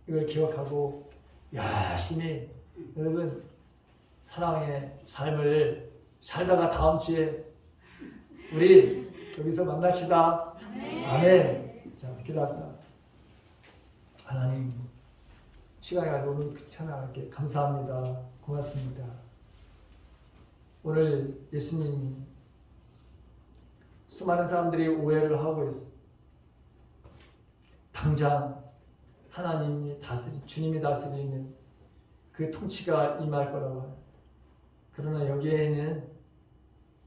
이걸 기억하고 열심히 여러분 사랑의 삶을 살다가 다음 주에 우리 여기서 만납시다. 아멘. 자, 기도합시다. 하나님 시간이 가지고 오늘 귀찮게 감사합니다. 고맙습니다. 오늘 예수님이 수많은 사람들이 오해를 하고 있어. 당장 하나님이 주님이 다스리는 그 통치가 임할 거라고 하는. 그러나 여기에는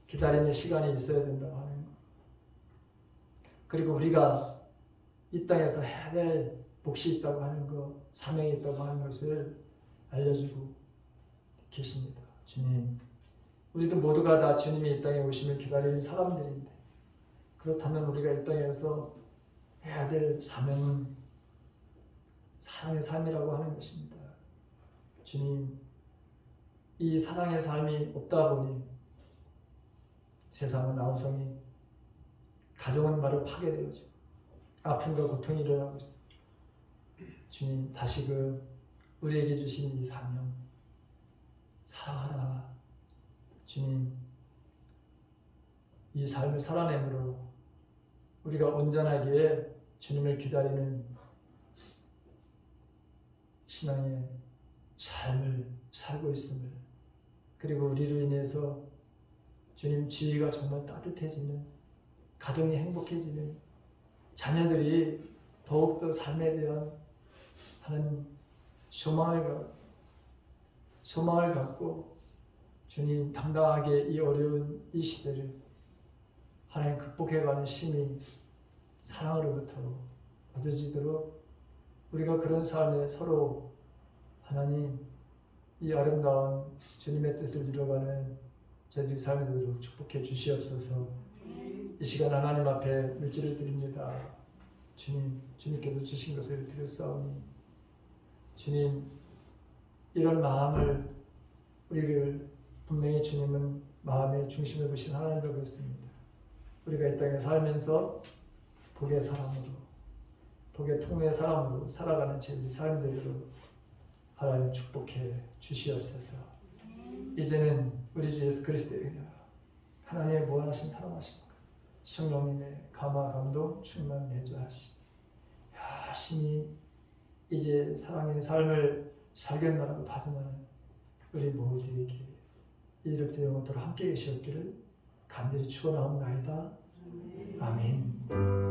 기다림의 시간이 있어야 된다고 하는 거. 그리고 우리가 이 땅에서 해야 될 몫이 있다고 하는 것, 사명이 있다고 하는 것을 알려주고 계십니다. 주님, 우리도 모두가 다 주님이 이 땅에 오심을 기다리는 사람들인데 그렇다면 우리가 이 땅에서 해야 될 사명은 사랑의 삶이라고 하는 것입니다. 주님, 이 사랑의 삶이 없다 보니 세상은 아우성이 가정은 바로 파괴되어지고 아픔과 고통이 일어나고 있습니다. 주님, 다시금 우리에게 주신 이 사명 사랑하라. 주님, 이 삶을 살아내므로 우리가 온전하게 주님을 기다리는 신앙의 삶을 살고 있음을, 그리고 우리로 인해서 주님 주위가 정말 따뜻해지는, 가정이 행복해지는, 자녀들이 더욱더 삶에 대한 하나님 소망을 갖고 주님 당당하게 이 어려운 이 시대를 하나님 극복해가는 힘이 사랑으로부터 얻어지도록 우리가 그런 삶에 서로 하나님 이 아름다운 주님의 뜻을 이루어가는 저희들의 삶이 되도록 축복해 주시옵소서. 이 시간 하나님 앞에 물질을 드립니다. 주님, 주님께서 주신 것을 드렸사오니 주님, 이런 마음을 우리를 분명히 주님은 마음의 중심을 보신 하나님이라고 했습니다. 우리가 이 땅에 살면서 복의 사람으로, 복의 통로의 사람으로 살아가는 저희의 삶이 되도록 하나님 축복해 주시옵소서. 이제는 우리 주 예수 그리스도의 은혜와 하나님의 무한하신 사랑하심과 성령님의 감화 감동 충만히 해주하시 열심히 이제 사랑의 삶을 살겠노라고 다짐하는 우리 모두에게 이제부터 영원토록 함께 계시옵기를 간절히 축원하옵나이다. 아멘.